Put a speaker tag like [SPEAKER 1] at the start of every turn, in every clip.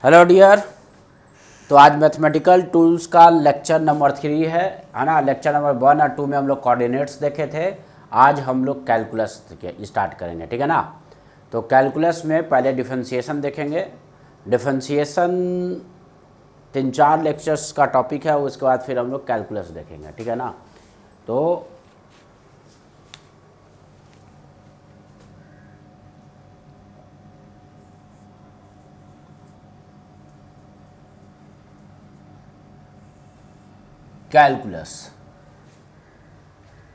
[SPEAKER 1] Hello dear. तो आज mathematical tools का लेक्चर नंबर 3 है ना। लेक्चर नंबर 1 और 2 में हम लोग कोऑर्डिनेट्स देखे थे। आज हम लोग कैलकुलस स्टार्ट करेंगे, ठीक है ना। तो कैलकुलस में पहले डिफरेंशिएशन देखेंगे। डिफरेंशिएशन 3-4 लेक्चर्स का टॉपिक है, उसके बाद फिर हम लोग कैलकुलस देखेंगे, ठीक है ना। तो कैलकुलस,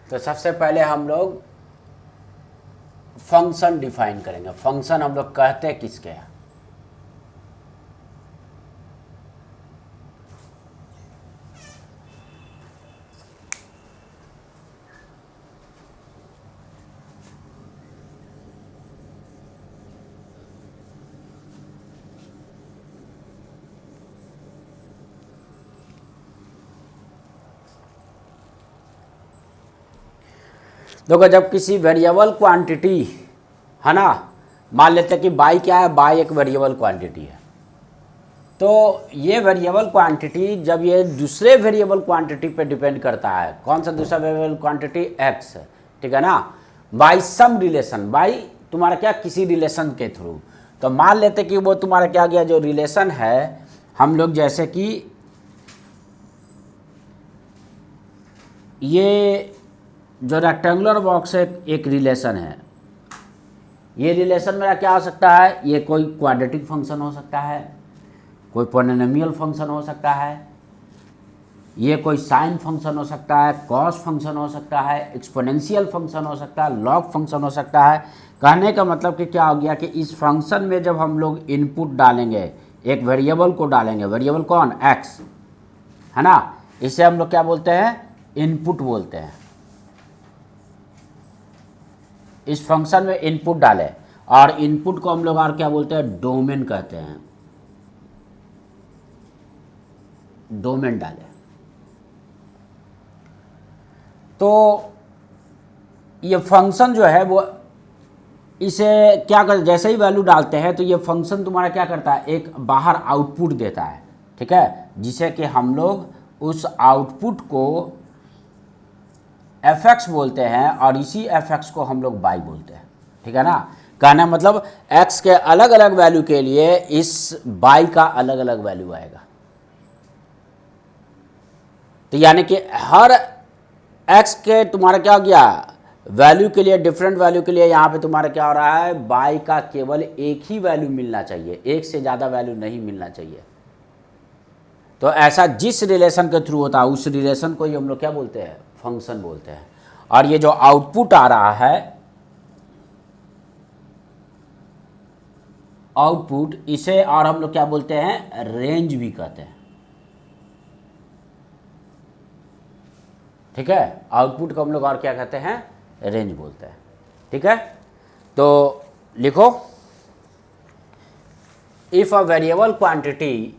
[SPEAKER 1] तो सबसे पहले हम लोग फंक्शन डिफाइन करेंगे। फंक्शन हम लोग कहते हैं किसके हैं? देखो, जब किसी वेरिएबल क्वांटिटी है ना, मान लेते हैं कि बाई क्या है, बाई एक वेरिएबल क्वांटिटी है। तो ये वेरिएबल क्वांटिटी जब ये दूसरे वेरिएबल क्वांटिटी पे डिपेंड करता है, कौन सा दूसरा वेरिएबल क्वांटिटी? एक्स, ठीक है ना। बाई सम रिलेशन, बाई तुम्हारा क्या, किसी रिलेशन के थ्रू। तो मान लेते कि वो तुम्हारा क्या गया, जो रिलेशन है, हम लोग जैसे कि ये जो रेक्टेंगुलर बॉक्स है एक रिलेशन है। ये रिलेशन मेरा क्या हो सकता है? ये कोई क्वाड्रेटिक फंक्शन हो सकता है, कोई पॉलिनोमियल फंक्शन हो सकता है, ये कोई साइन फंक्शन हो सकता है, कॉस फंक्शन हो सकता है, एक्सपोनेंशियल फंक्शन हो सकता है, लॉग फंक्शन हो सकता है। कहने का मतलब कि क्या हो गया कि इस फंक्शन में जब हम लोग इनपुट डालेंगे, एक वेरिएबल को डालेंगे, वेरिएबल कौन? एक्स, है ना। इसे हम लोग क्या बोलते हैं? इनपुट बोलते हैं। इस फंक्शन में इनपुट डाले, और इनपुट को हम लोग और क्या बोलते हैं? डोमेन कहते हैं। डोमेन डाले तो ये फंक्शन जो है वो इसे क्या कर, जैसे ही वैल्यू डालते हैं तो ये फंक्शन तुम्हारा क्या करता है? एक बाहर आउटपुट देता है, ठीक है, जिसे कि हम लोग उस आउटपुट को एफ एक्स बोलते हैं, और इसी एफ एक्स को हम लोग बाई बोलते हैं, ठीक है ना। कहना मतलब एक्स के अलग अलग वैल्यू के लिए इस बाई का अलग अलग वैल्यू आएगा। तो यानी कि हर एक्स के तुम्हारा क्या हो गया, वैल्यू के लिए, डिफरेंट वैल्यू के लिए यहाँ पे तुम्हारा क्या हो रहा है? बाई का केवल एक ही वैल्यू मिलना चाहिए, एक से ज़्यादा वैल्यू नहीं मिलना चाहिए। तो ऐसा जिस रिलेशन के थ्रू होता है उस रिलेशन को ही हम लोग क्या बोलते हैं? फंक्शन बोलते हैं। और ये जो आउटपुट आ रहा है, आउटपुट, इसे और हम लोग क्या बोलते हैं? रेंज भी कहते हैं, ठीक है। आउटपुट को हम लोग और क्या कहते हैं? रेंज बोलते हैं, ठीक है। तो लिखो, if a variable quantity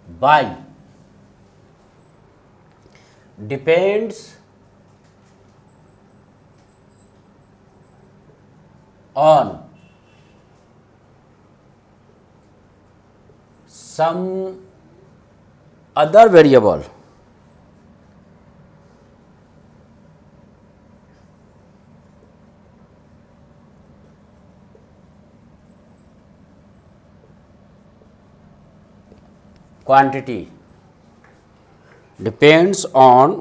[SPEAKER 1] by depends on some other variable quantity depends on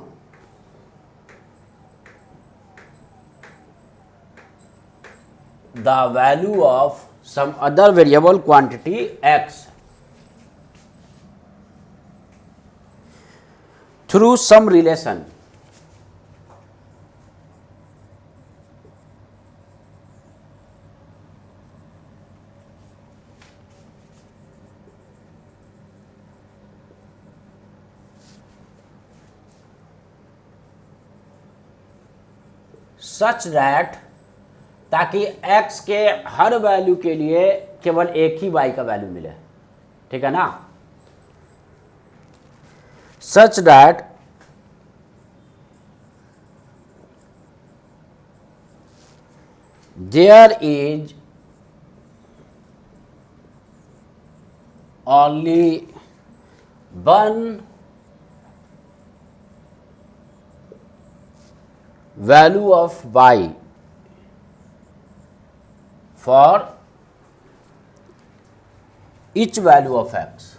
[SPEAKER 1] the value of some other variable quantity x through some relation such that, ताकि x के हर वैल्यू के लिए केवल एक ही y का वैल्यू मिले। ठीक है ना, such that there is only one value of y for each value of x.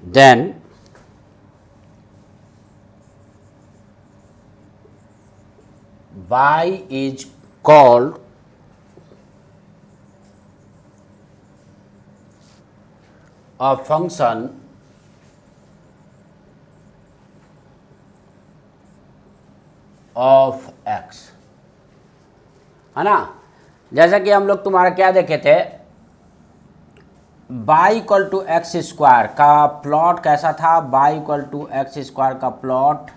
[SPEAKER 1] Then y is called a function of x, है ना। जैसा कि हम लोग तुम्हारा क्या देखे थे, y equal to x square का प्लॉट कैसा था, y equal to x square का प्लॉट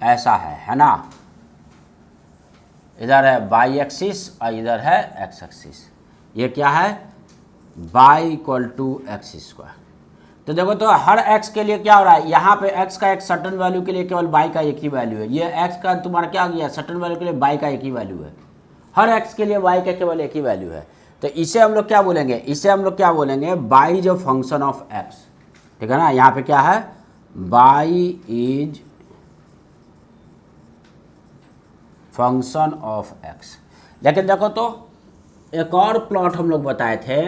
[SPEAKER 1] ऐसा है ना, इधर है y एक्सिस और इधर है x एक्सिस। ये क्या है, y equal to x square. तो देखो तो हर x के लिए क्या हो रहा है, यहाँ पे x का एक सर्टन वैल्यू के लिए केवल y का एक ही वैल्यू है, ये x का तुम्हारा क्या हो गया, सर्टन वैल्यू के लिए y का एक ही वैल्यू है, हर x के लिए y का केवल एक ही वैल्यू है। तो इसे हम लोग क्या बोलेंगे, इसे हम लोग क्या बोलेंगे, y is a function of x, ठीक है ना। यहाँ पे क्या है, y is function of x। लेकिन देखो तो एक और प्लॉट हम लोग बताए थे,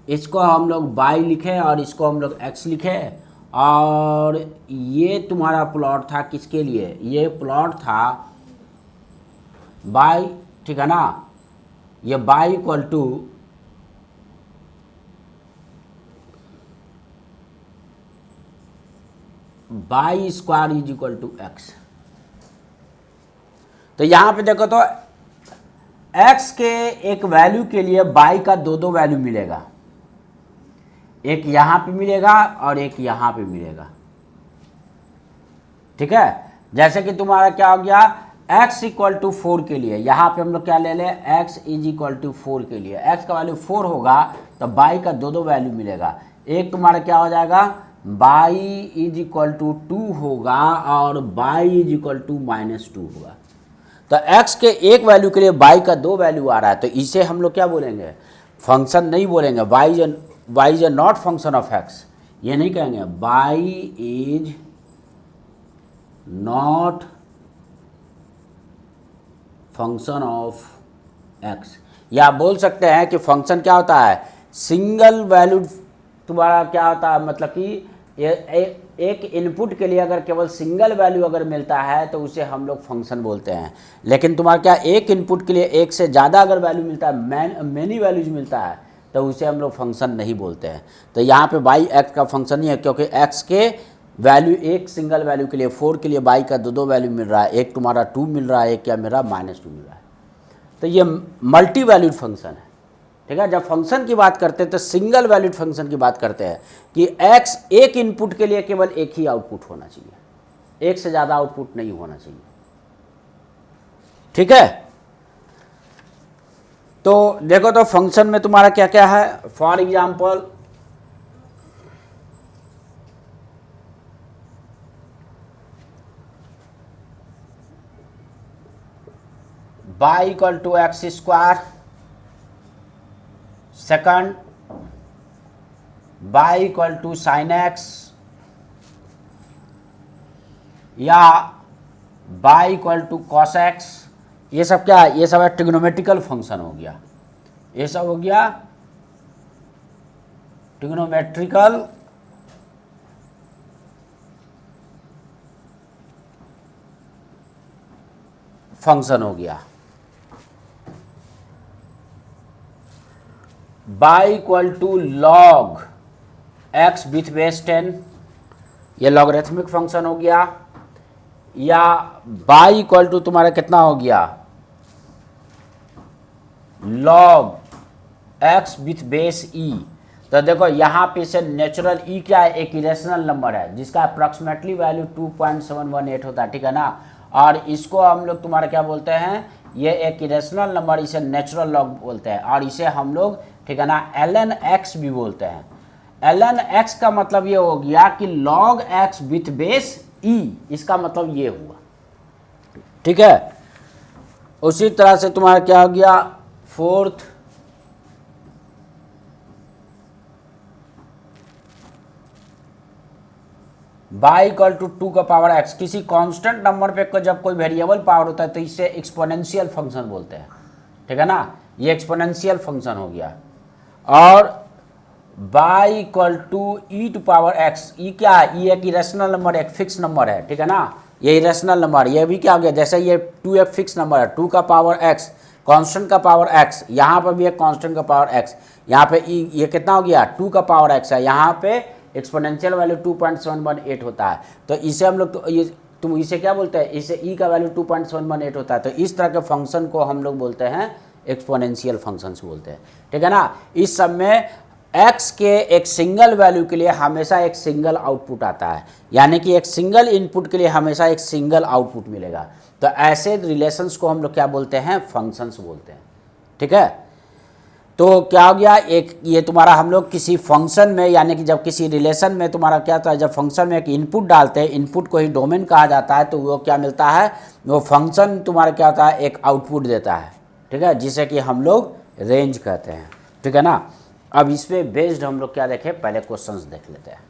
[SPEAKER 1] इसको हम लोग y लिखे और इसको हम लोग x लिखे, और ये तुम्हारा प्लॉट था किसके लिए, ये प्लॉट था y, ठीक है ना। ये y equal to y square is equal to x। तो यहाँ पे देखो तो x के एक वैल्यू के लिए y का दो दो वैल्यू मिलेगा, एक यहाँ पे मिलेगा और एक यहाँ पे मिलेगा, ठीक है। जैसे कि तुम्हारा क्या हो गया, x इक्वल टू 4 के लिए यहाँ पे हम लोग क्या ले लें, x इज इक्वल टू 4 के लिए x का वैल्यू 4 होगा तो y का दो दो वैल्यू मिलेगा, एक तुम्हारा क्या हो जाएगा, y इज इक्वल टू 2 होगा और y इज इक्वल टू -2 होगा। तो x के एक वैल्यू के लिए y का दो वैल्यू आ रहा है, तो इसे हम लोग क्या बोलेंगे, फंक्शन नहीं बोलेंगे, y is not function of x, ये नहीं कहेंगे, y is not function of x। या बोल सकते हैं कि फंक्शन क्या होता है, सिंगल वैल्यूड तुम्हारा क्या होता है, मतलब कि एक इनपुट के लिए अगर केवल सिंगल वैल्यू अगर मिलता है तो उसे हम लोग फंक्शन बोलते हैं। लेकिन तुम्हारा क्या, एक इनपुट के लिए एक से ज़्यादा अगर वैल्यू मिलता है, मैनी वैल्यूज मिलता है, तो उसे हम लोग फंक्शन नहीं बोलते हैं। तो यहाँ पे y x का फंक्शन नहीं है, क्योंकि x के वैल्यू एक सिंगल वैल्यू के लिए 4 के लिए y का दो दो वैल्यू मिल रहा है, एक तुम्हारा 2 मिल रहा है, एक क्या मिल रहा है, -2 मिल रहा है। तो ये मल्टी वैल्यूड फंक्शन है, ठीक है। जब फंक्शन की बात करते हैं तो सिंगल वैल्यूड फंक्शन की बात करते हैं कि x एक इनपुट के लिए केवल एक ही आउटपुट होना चाहिए, एक से ज़्यादा आउटपुट नहीं होना चाहिए, ठीक है। तो देखो तो फंक्शन में तुम्हारा क्या क्या है, for example y equal to x square, second y equal to sine x, या y equal to cos x, ये सब क्या है, ये सब है ट्रिग्नोमेट्रिकल फंक्शन हो गया, ये सब हो गया ट्रिग्नोमेट्रिकल फंक्शन हो गया। y equal to log x with base 10, ये लॉगरिथमिक फंक्शन हो गया। या y इक्वल टू तुम्हारा कितना हो गया, log x with base e, तो देखो यहाँ पे से नेचुरल ई क्या है, एक इरेशनल नंबर है जिसका अप्रॉक्सीमेटली वैल्यू 2.718 होता है, ठीक है ना। और इसको हम लोग तुम्हारा क्या बोलते हैं, ये एक इरेशनल नंबर, इसे नेचुरल लॉग बोलते हैं, और इसे हम लोग, ठीक है ना, ln x भी बोलते हैं। ln x का मतलब ये हो गया कि log x with base e, इसका मतलब ये हुआ, ठीक है। उसी तरह से तुम्हारा क्या हो गया, फोर्थ बाई इक्वल टू 2 का पावर x, किसी कांस्टेंट नंबर पे जब कोई वेरिएबल पावर होता है तो इसे एक्सपोनेंशियल फंक्शन बोलते हैं, ठीक है ना, ये एक्सपोनेंशियल फंक्शन हो गया। और y equal to e to power x, e क्या है, ई एक इरेशनल नंबर, एक फिक्स नंबर है, ठीक है ना, ये इरेशनल नंबर, ये भी क्या हो गया, जैसे ये 2 एक फिक्स नंबर है, 2 का पावर x, कांस्टेंट का पावर x, यहाँ पर भी एक कांस्टेंट का पावर x, यहाँ पे ई, ये कितना हो गया, 2 का पावर x है, यहाँ पे एक्सपोनेंशियल वैल्यू 2.718 होता है। तो इसे हम लोग, तो ये तुम इसे क्या बोलते हैं, इसे ई का वैल्यू 2.718 होता है, तो इस तरह के फंक्शन को हम लोग बोलते हैं एक्सपोनेंशियल फंक्शंस बोलते हैं, ठीक है ना। इस सब में x के एक सिंगल वैल्यू के लिए हमेशा एक सिंगल आउटपुट आता है, यानी कि एक सिंगल इनपुट के लिए हमेशा एक सिंगल आउटपुट मिलेगा। तो ऐसे रिलेशंस को हम लोग क्या बोलते हैं, फंक्शंस बोलते हैं, ठीक है। तो क्या हो गया, एक ये तुम्हारा हम लोग किसी फंक्शन में, यानी कि जब किसी रिलेशन में तुम्हारा क्या होता है, जब फंक्शन में एक इनपुट डालते हैं, इनपुट को ही डोमेन कहा जाता है, तो वो क्या मिलता है, वो फंक्शन तुम्हारा क्या होता है, एक आउटपुट देता है, ठीक है, जिसे कि हम लोग रेंज कहते हैं, ठीक है ना। अब इस पे बेस्ड हम लोग क्या देखें, पहले क्वेश्चंस देख लेते हैं।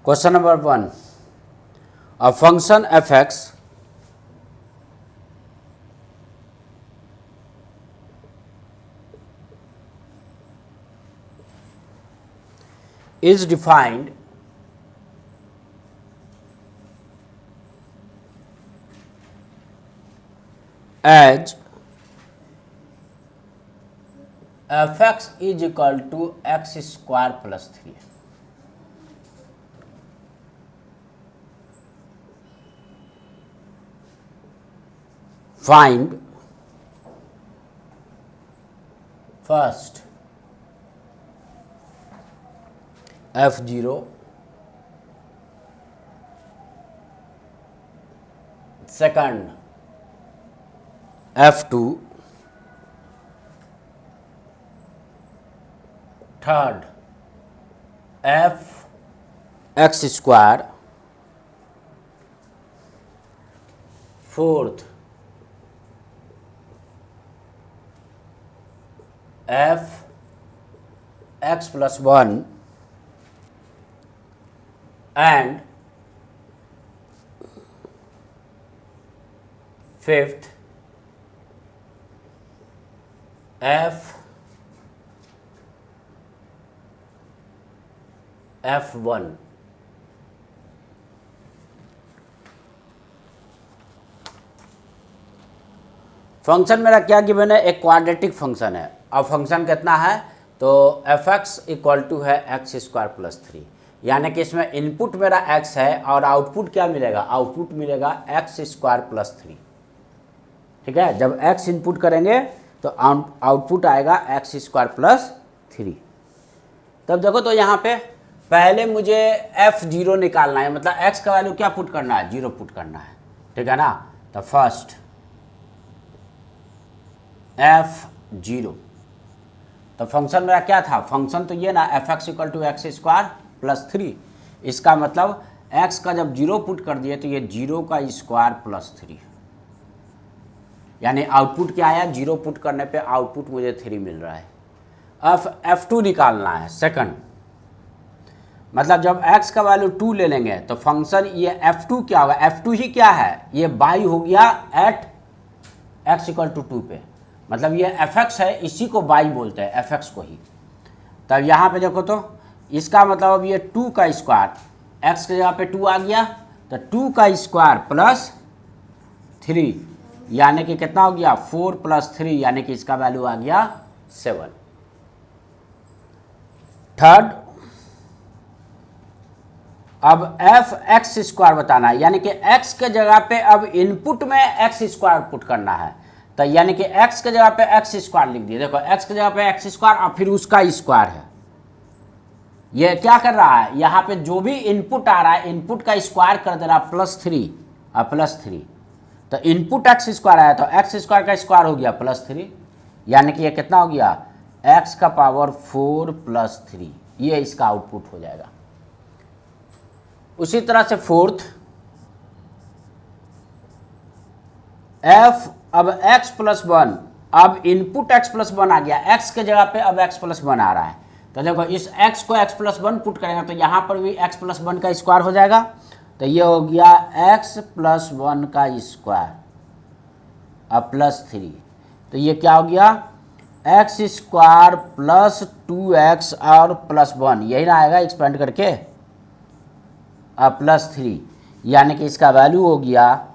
[SPEAKER 1] Question number 1, a function fx is defined as fx is equal to x square plus 3। Find first f0, second f2, third f x square, fourth f x plus 1, and fifth f(f1) function मेरा क्या given है, एक quadratic function है। अब function कितना है, तो f(x) equal to है x स्क्वायर प्लस 3, यानी कि इसमें इनपुट मेरा x है और आउटपुट क्या मिलेगा, आउटपुट मिलेगा x स्क्वायर प्लस 3। ठीक है, जब x इनपुट करेंगे तो आउटपुट आएगा x स्क्वायर प्लस 3। तब देखो तो यहाँ पे पहले मुझे f0 निकालना है, मतलब x का वैल्यू क्या पुट करना है, 0 पुट करना है। ठीक है ना, तो फर्स्ट f0, तो फंक्शन मेरा क्या था, फंक्शन तो ये ना f(x) equal to x square plus 3। इसका मतलब x का जब 0 पुट कर दिए तो ये 0 का स्क्वायर प्लस 3, यानी आउटपुट क्या आया, 0 पुट करने पे आउटपुट मुझे 3 मिल रहा है। अब f2 निकालना है सेकंड, मतलब जब x का वैल्यू 2 ले लेंगे तो फंक्शन ये f2 क्या होगा, f2 ही क्या है, ये बाई हो गया एट x इक्वल टू 2 पे, मतलब ये fx है, इसी को बाई बोलते हैं, fx को ही। तब यहाँ पे देखो तो इसका मतलब अब ये 2 का स्क्वायर, x के जगह पे 2 आ गया तो 2 का स्क्वायर प्लस 3, यानी कि कितना हो गया, 4 प्लस 3, यानी कि इसका वैल्यू आ गया 7। थर्ड, अब f(x) स्क्वायर बताना है, यानी कि x के जगह पे अब इनपुट में x स्क्वायर पुट करना है, तो यानी कि x के जगह पे x स्क्वायर लिख दिए। देखो x के जगह पे x स्क्वायर और फिर उसका स्क्वायर है, ये क्या कर रहा है, यहाँ पे जो भी इनपुट आ रहा है इनपुट का स्क्वायर कर दे रहा है, +3 और +3, तो इनपुट x स्क्वायर आया तो x स्क्वायर का स्क्वायर हो गया +3, यानी कि ये कितना हो गया, x का पावर 4 + 3, ये इसका आउटपुट हो जाएगा। उसी तरह से फोर्थ, अब x + 1, अब इनपुट x + 1 आ गया, x के जगह पे अब x + 1 आ रहा है, तो देखो इस x को x + 1 पुट करेंगे तो यहाँ पर भी x + 1 का स्क्वायर हो जाएगा, तो ये हो गया x + 1 का स्क्वायर अब +3, तो ये क्या हो गया, x स्क्वायर प्लस 2x और +1, यही ना आएगा एक्सपेंड करके अब +3, यानी कि इसका वैल्यू हो गया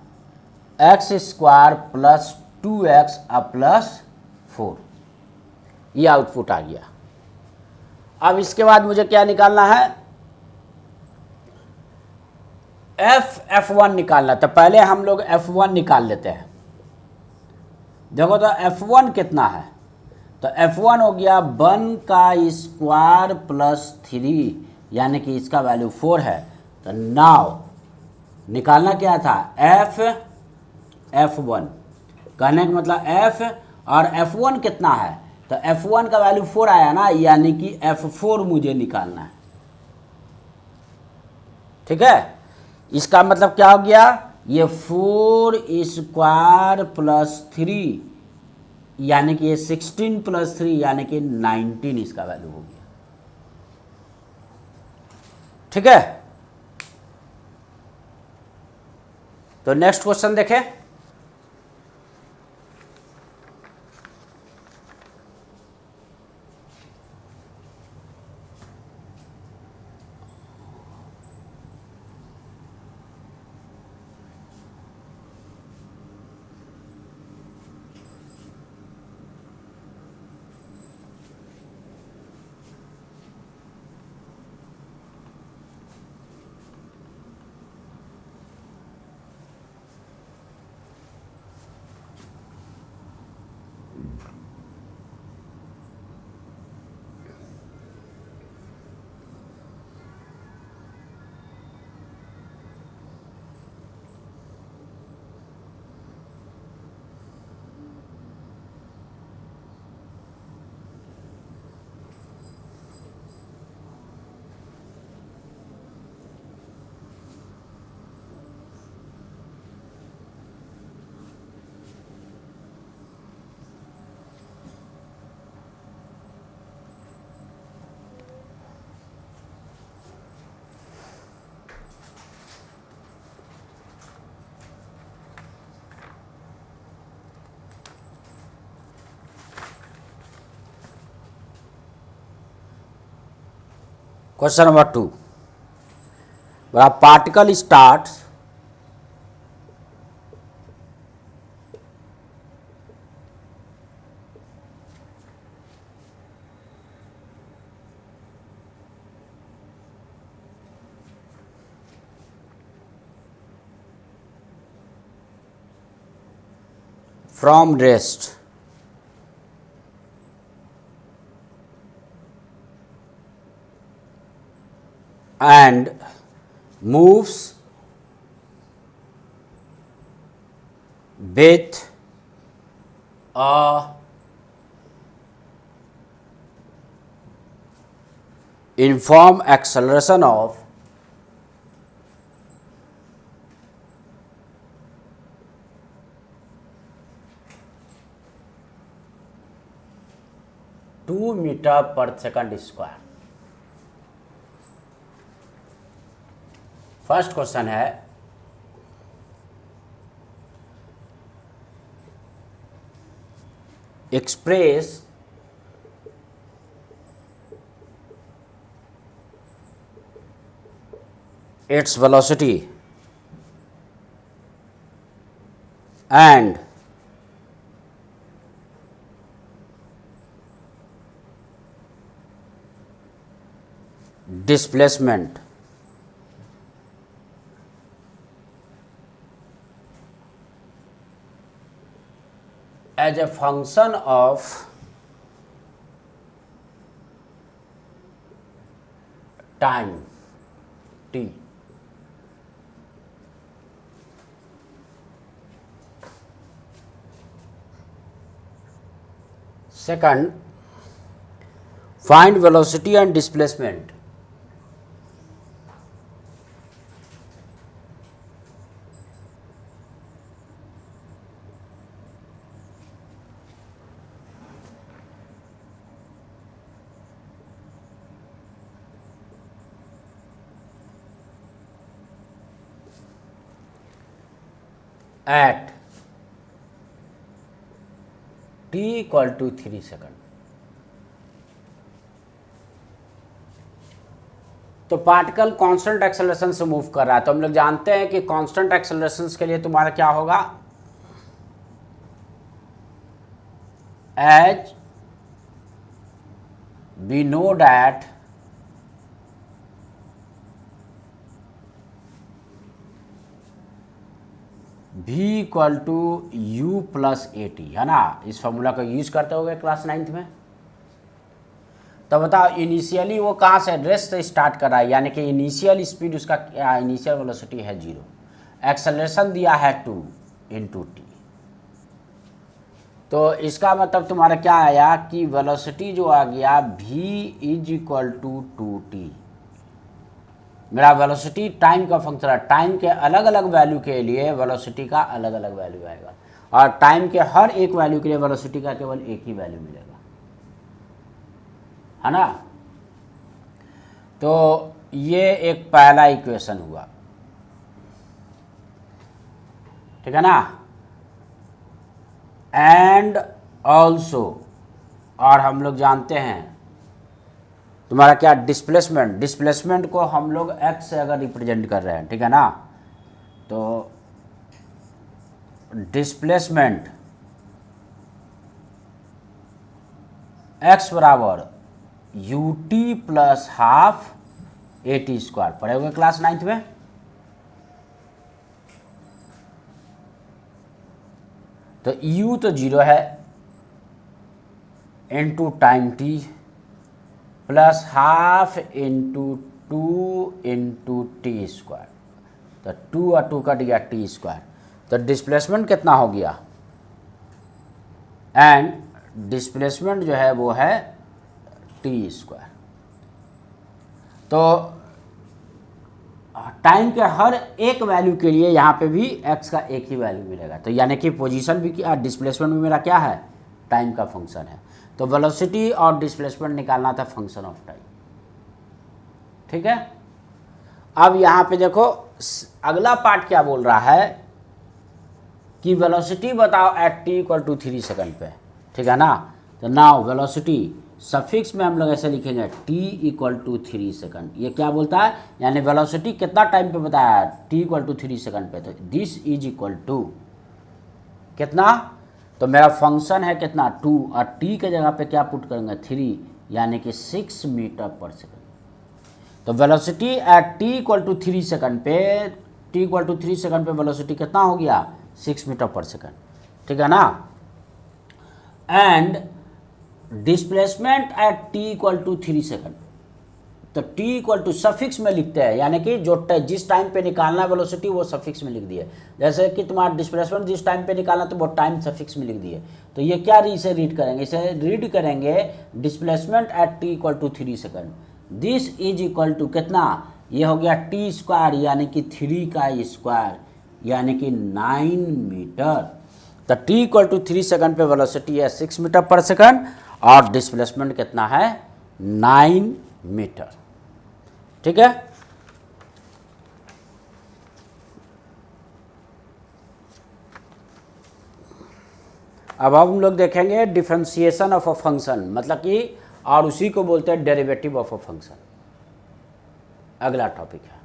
[SPEAKER 1] x स्क्वायर प्लस 2x अब +4, ये आउटपुट आ गया। अब इसके बाद मुझे क्या निकालना है, f(f1) निकालना, तो पहले हम लोग f1 निकाल लेते हैं। देखो तो f1 कितना है, तो f1 हो गया 1 का स्क्वायर प्लस 3, यानी कि इसका वैल्यू 4 है। तो नाउ निकालना क्या था, f(f1), कहने का मतलब f और f1 कितना है, तो f1 का वैल्यू 4 आया ना, यानी कि f4 मुझे निकालना है। ठीक है, इसका मतलब क्या हो गया, ये 4 स्क्वायर प्लस 3, यानी कि ये 16 + 3, यानी कि 19 इसका वैल्यू हो गया। ठीक है, तो नेक्स्ट क्वेश्चन देखें। Question number 2, particle starts from rest and moves with a uniform acceleration of 2 metre per second square. First question है express its velocity and displacement as a function of time t. Second, find velocity and displacement at t equal to 3 second. तो particle constant acceleration से move कर रहा है, तो हम लोग जानते हैं कि कांस्टेंट एक्सेलरेशन के लिए तुम्हारा क्या होगा, as we know that v equal to u plus a t, है ना। इस फॉर्मूला को यूज करते हो गए क्लास 9th में। तो बताओ इनिशियली वो कहाँ से रेस्ट से स्टार्ट कर रहा है, यानी कि इनिशियल स्पीड उसका क्या, इनिशियल वेलोसिटी है 0, एक्सेलरेशन दिया है 2 इंटू टी। तो इसका मतलब तुम्हारा क्या आया कि वेलोसिटी जो आ गया v is equal to 2t। मेरा वेलोसिटी टाइम का फंक्शन है, टाइम के अलग अलग वैल्यू के लिए वेलोसिटी का अलग अलग वैल्यू आएगा, और टाइम के हर एक वैल्यू के लिए वेलोसिटी का केवल एक ही वैल्यू मिलेगा, है ना। तो ये एक पहला इक्वेशन हुआ, ठीक है ना। एंड ऑल्सो, और हम लोग जानते हैं तुम्हारा क्या, डिस्प्लेसमेंट। डिस्प्लेसमेंट को हम लोग x से अगर रिप्रेजेंट कर रहे हैं, ठीक है ना, तो डिस्प्लेसमेंट x बराबर U T plus half A T square. पढ़े हुए क्लास 9th में। तो u तो 0 है, into time t plus half into 2 into T square. तो 2 और 2 कट गया, टी स्क्वायर। तो डिस्प्लेसमेंट कितना हो गया, एंड डिस्प्लेसमेंट जो है वो है टी स्क्वायर। तो टाइम के हर एक वैल्यू के लिए यहाँ पे भी x का एक ही वैल्यू मिलेगा। तो यानी कि पोजीशन भी क्या, डिस्प्लेसमेंट भी मेरा क्या है, टाइम का फंक्शन है। तो वेलोसिटी और डिस्प्लेसमेंट निकालना था फंक्शन ऑफ टाइम, ठीक है। अब यहाँ पे देखो अगला पार्ट क्या बोल रहा है कि वेलोसिटी बताओ at t equal to 3 second पे, ठीक है ना। तो नाउ वेलोसिटी सफिक्स में हम लोग ऐसे लिखेंगे t इक्वल टू 3 सेकंड। ये क्या बोलता है, यानी वेलोसिटी कितना टाइम पे बताया है, t इक्वल टू 3 सेकंड पे। तो दिस इज इक्वल टू कितना, तो मेरा फंक्शन है कितना 2 और t के जगह पे क्या पुट करेंगे 3, यानी कि 6 मीटर पर सेकंड। तो velocity at t equal to 3 second पे, t इक्वल टू 3 सेकंड पे वेलोसिटी कितना हो गया 6 मीटर पर सेकंड, ठीक है ना। And displacement at t equal to 3 second, तो t इक्वल टू सफिक्स में लिखते हैं, यानी कि जो जिस टाइम पे निकालना है वेलोसिटी वो सफिक्स में लिख दिए। जैसे कि तुम्हारा डिस्प्लेसमेंट जिस टाइम पे निकालना तो वो टाइम सफिक्स में लिख दिए। तो ये क्या इसे रीड करेंगे, इसे रीड करेंगे displacement at t equal to 3 second. This is equal to कितना, ये हो गया t स्क्वायर यानी कि 3 का स्क्वायर यानी कि 9 मीटर। तो t इक्वल टू 3 सेकंड पे वेलोसिटी है 6 मीटर पर सेकंड और डिस्प्लेसमेंट कितना है 9 मीटर, ठीक है। अब हम लोग देखेंगे डिफरेंशिएशन ऑफ अ फंक्शन, मतलब कि और उसी को बोलते हैं डेरिवेटिव ऑफ अ फंक्शन। अगला टॉपिक है।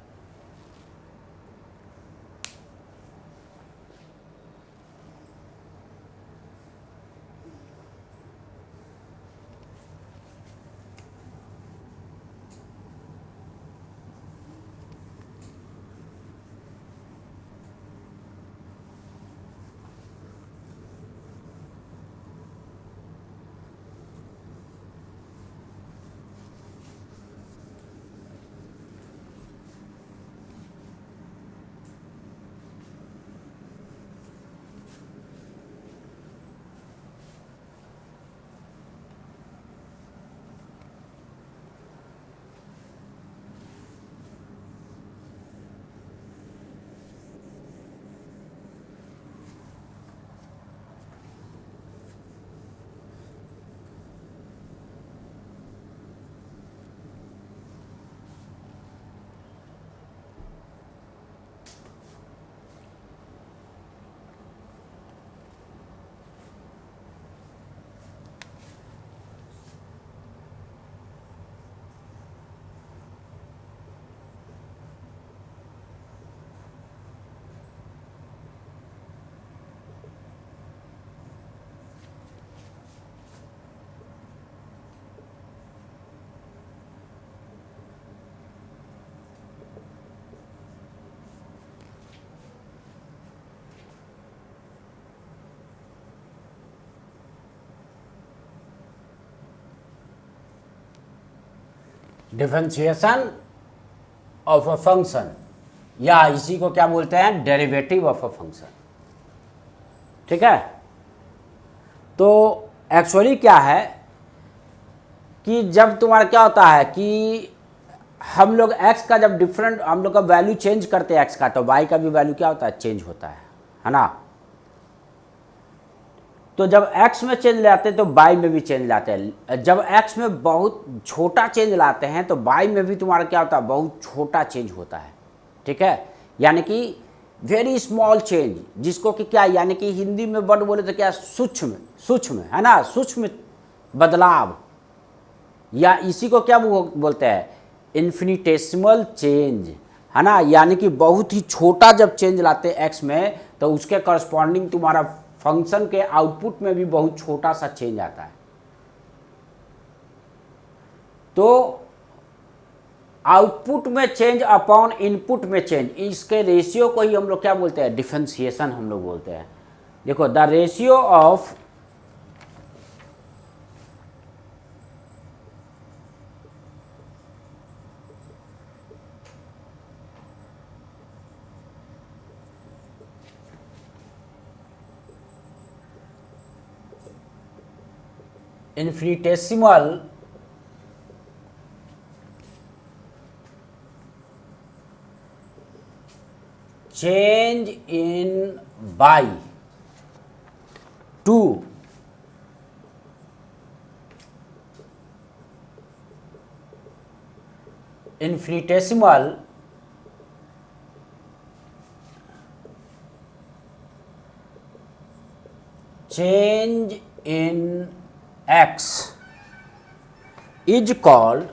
[SPEAKER 1] डिफरेंशिएशन ऑफ अ फंक्शन, या इसी को क्या बोलते हैं डेरिवेटिव ऑफ अ फंक्शन, ठीक है। तो एक्चुअली क्या है कि जब तुम्हारा क्या होता है कि हम लोग x का जब डिफरेंट हम लोग का वैल्यू चेंज करते हैं x का, तो y का भी वैल्यू क्या होता है चेंज होता है ना। तो जब x में चेंज लाते हैं तो y में भी चेंज लाते हैं। जब x में बहुत छोटा चेंज लाते हैं तो y में भी तुम्हारा क्या होता है बहुत छोटा चेंज होता है, ठीक है। यानी कि वेरी स्मॉल चेंज, जिसको कि क्या यानी कि हिंदी में वर्ड बोले तो क्या सूक्ष्म, सूक्ष्म है ना, सूक्ष्म बदलाव, या इसी को क्या बोलते हैं इन्फिनिटेसिमल चेंज, है ना। यानी कि बहुत ही छोटा जब चेंज लाते हैं x में तो उसके करस्पॉन्डिंग तुम्हारा फंक्शन के आउटपुट में भी बहुत छोटा सा चेंज आता है। तो आउटपुट में चेंज अपॉन इनपुट में चेंज, इसके रेशियो को ही हम लोग क्या बोलते हैं डिफरेंशिएशन हम लोग बोलते हैं। देखो the ratio of infinitesimal change in by to infinitesimal change in x is called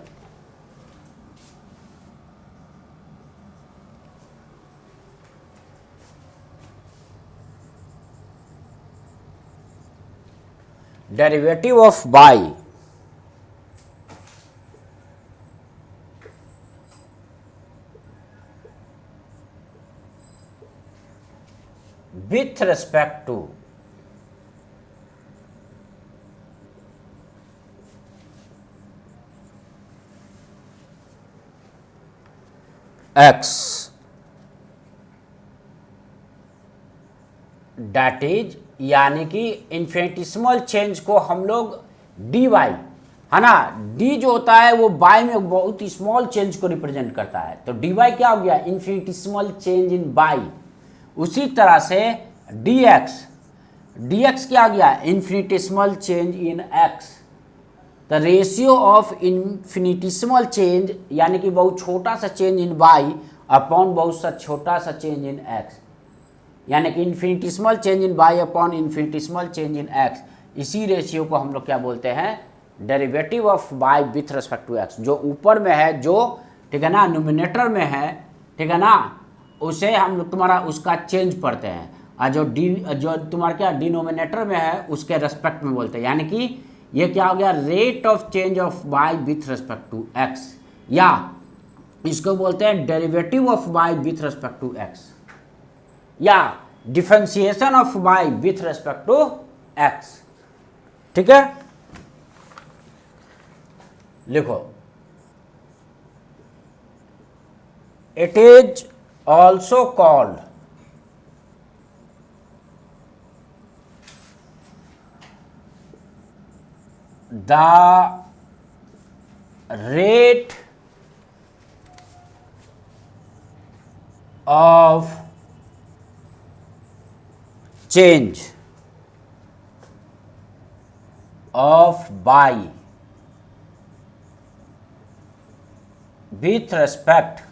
[SPEAKER 1] derivative of y with respect to x, that is यानी कि इन्फिनिटिसिमल चेंज को हम लोग डी वाई, है ना, डी जो होता है वो बाई में बहुत ही स्मॉल चेंज को रिप्रेजेंट करता है, तो डी वाई क्या हो गया, इन्फिनिटिसिमल चेंज इन बाई। उसी तरह से डी एक्स क्या हो गया, infinitesimal change in x. The ratio of infinitesimal change यानी कि बहुत छोटा सा चेंज इन बाई अपॉन बहुत सा छोटा सा चेंज इन एक्स, यानी कि infinitesimal change in y upon infinitesimal change in x, इसी रेशियो को हम लोग क्या बोलते हैं, derivative of y with respect to x. जो ऊपर में है, जो ठीक है ना न्यूमिनेटर में है, ठीक है ना, उसे हम लोग तुम्हारा उसका चेंज पढ़ते हैं, और जो तुम्हारा क्या डिनोमिनेटर में है उसके रेस्पेक्ट में बोलते हैं, यानी कि ये क्या हो गया, rate of change of y with respect to x, या इसको बोलते हैं derivative of y with respect to x, या differentiation of y with respect to x. ठीक है, लिखो, it is also called the rate of change of y with respect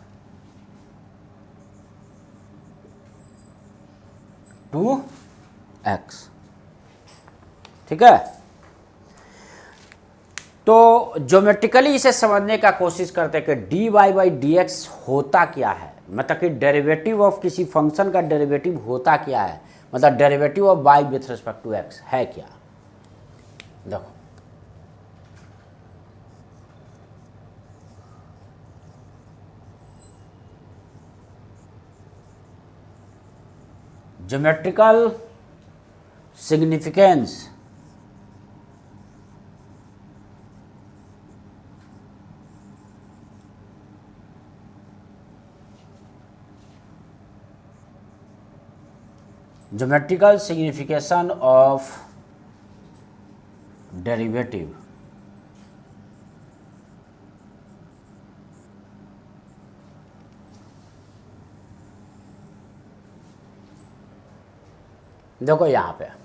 [SPEAKER 1] to x। ठीक है, तो ज्योमेट्रिकली इसे समझने का कोशिश करते हैं कि d y by d x होता क्या है, मतलब कि डेरिवेटिव ऑफ किसी फंक्शन का डेरिवेटिव होता क्या है, मतलब derivative of y with respect to x है क्या। देखो, geometrical significance geometrical signification of derivative देखो यहाँ पे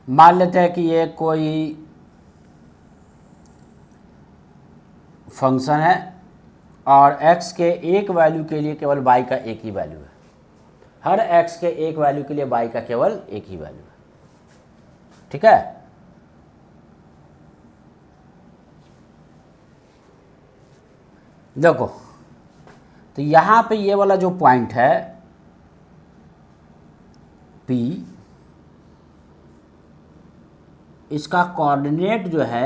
[SPEAKER 1] मान लेते हैं कि ये कोई फंक्शन है और x के एक वैल्यू के लिए केवल y का एक ही वैल्यू है, हर x के एक वैल्यू के लिए y का केवल एक ही वैल्यू है। ठीक है, देखो, तो यहाँ पे ये वाला जो पॉइंट है P, इसका कोऑर्डिनेट जो है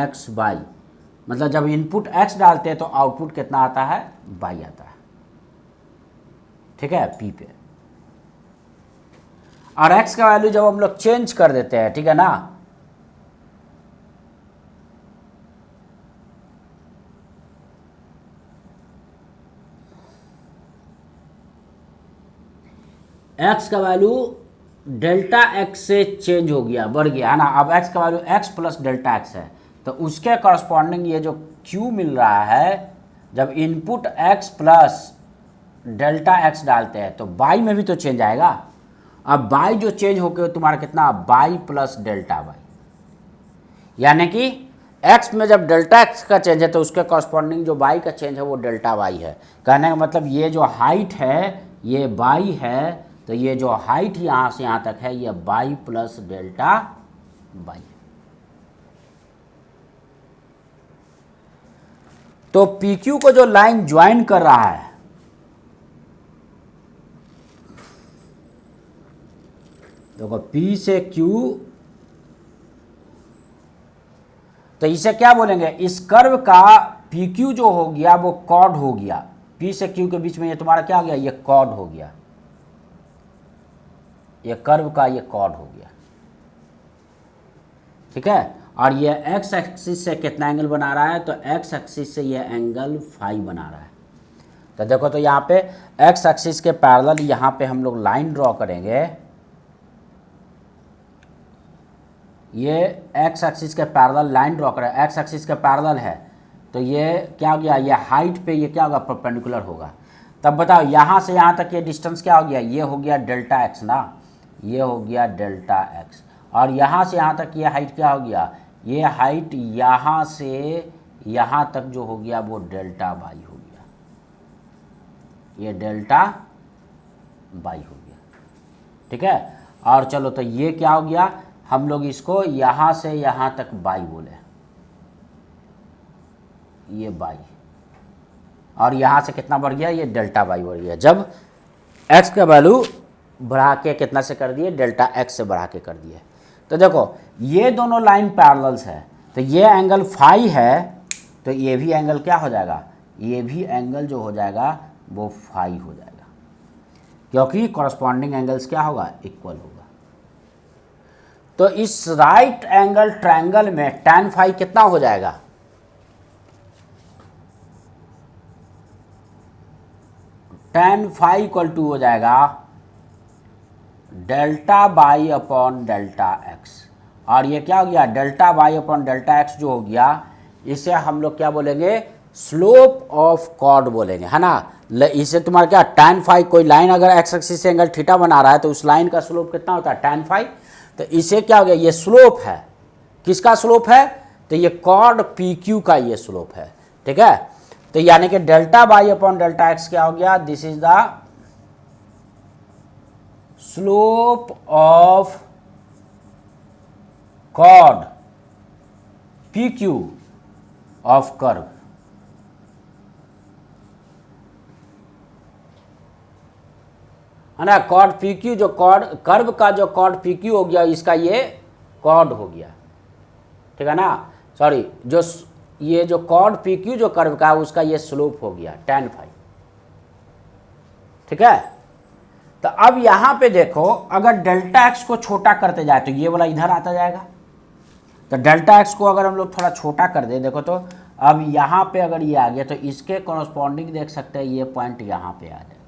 [SPEAKER 1] x y, मतलब जब इनपुट x डालते हैं तो आउटपुट कितना आता है, y आता है। ठीक है, P पे, और x का वैल्यू जब हम लोग चेंज कर देते हैं, ठीक है ना, एक्स का वैल्यू डेल्टा एक्स से चेंज हो गया, बढ़ गया है ना। अब एक्स का value x plus delta x है, तो उसके करस्पॉन्डिंग ये जो क्यू मिल रहा है, जब input x plus delta x डालते हैं तो बाई में भी तो चेंज आएगा। अब बाई जो चेंज होकर तुम्हारा कितना, बाई प्लस डेल्टा बाई, यानी कि एक्स में जब डेल्टा एक्स का चेंज है तो उसके कॉरस्पॉन्डिंग जो बाई का चेंज है वो डेल्टा वाई है। कहने का मतलब ये जो हाइट है ये बाई है, तो ये जो हाइट यहाँ से यहाँ तक है ये बाई प्लस डेल्टा बाई। तो पी क्यू को जो लाइन ज्वाइन कर रहा है, देखो पी से क्यू, तो इसे क्या बोलेंगे, इस कर्व का पी क्यू जो हो गया वो कॉर्ड हो गया। पी से क्यू के बीच में ये तुम्हारा क्या हो गया, ये कॉर्ड हो गया, ये कर्व का ये कॉर्ड हो गया, ठीक है। और ये एक्स एक्सिस से कितना एंगल बना रहा है, तो एक्स एक्सिस से ये एंगल फाई बना रहा है। तो देखो, तो यहाँ पे एक्स एक्सिस के पैरेलल यहाँ पे हम लोग लाइन ड्रॉ करेंगे, ये एक्स एक्सिस के पैरेलल लाइन ड्रॉ करें, एक्स एक्सिस के पैरेलल है, तो ये क्या हो गया, ये हाइट पे ये क्या होगा, परपेंडिकुलर होगा। तब बताओ यहाँ से यहाँ तक ये डिस्टेंस क्या हो गया, ये हो गया डेल्टा एक्स ना, ये हो गया डेल्टा एक्स। और यहाँ से यहाँ तक ये हाइट क्या हो गया, ये हाइट यहाँ से यहाँ तक जो हो गया वो डेल्टा बाई हो गया, ये डेल्टा बाई हो गया, ठीक है। और चलो, तो ये क्या हो गया, हम लोग इसको यहाँ से यहाँ तक बाई बोले, ये बाई, और यहाँ से कितना बढ़ गया, ये डेल्टा बाई बढ़ गया। जब एक्स का वैल्यू बढ़ा के कितना से कर दिए, डेल्टा एक्स से बढ़ा के कर दिए। तो देखो ये दोनों लाइन पैरेलल्स है, तो ये एंगल फाई है, तो ये भी एंगल क्या हो जाएगा, ये भी एंगल जो हो जाएगा वो फाई हो जाएगा, क्योंकि कॉरस्पॉन्डिंग एंगल्स क्या होगा, इक्वल होगा। तो इस राइट एंगल ट्रायंगल में tan फाई कितना हो जाएगा, tan फाई इक्वल टू हो जाएगा delta by upon delta x. और ये क्या हो गया, delta by upon delta x जो हो गया, इसे हम लोग क्या बोलेंगे, स्लोप ऑफ कॉर्ड बोलेंगे, है ना। इसे तुम्हारा क्या, tan फाई, कोई लाइन अगर एक्स एक्सिस से एंगल थीटा बना रहा है तो उस लाइन का स्लोप कितना होता है, tan फाई। तो इसे क्या हो गया, ये स्लोप है, किसका स्लोप है, तो ये कॉर्ड पी क्यू का ये स्लोप है, ठीक है। तो यानी कि delta by upon delta x क्या हो गया, this is the slope of chord P Q of curve, है ना। कॉर्ड पी क्यू, जो कॉर्ड कर्व का जो कॉर्ड पी क्यू हो गया, इसका ये कॉर्ड हो गया, ठीक है ना। सॉरी, जो ये जो कॉर्ड पी क्यू जो कर्व का है उसका ये स्लोप हो गया tan फाई, ठीक है। तो अब यहां पे देखो, अगर डेल्टा एक्स को छोटा करते जाए तो ये वाला इधर आता जाएगा। तो डेल्टा एक्स को अगर हम लोग थोड़ा छोटा कर दे, देखो तो अब यहां पे अगर ये आ गया तो इसके कॉरस्पॉन्डिंग देख सकते हैं ये पॉइंट यहां पे आ जाएगा,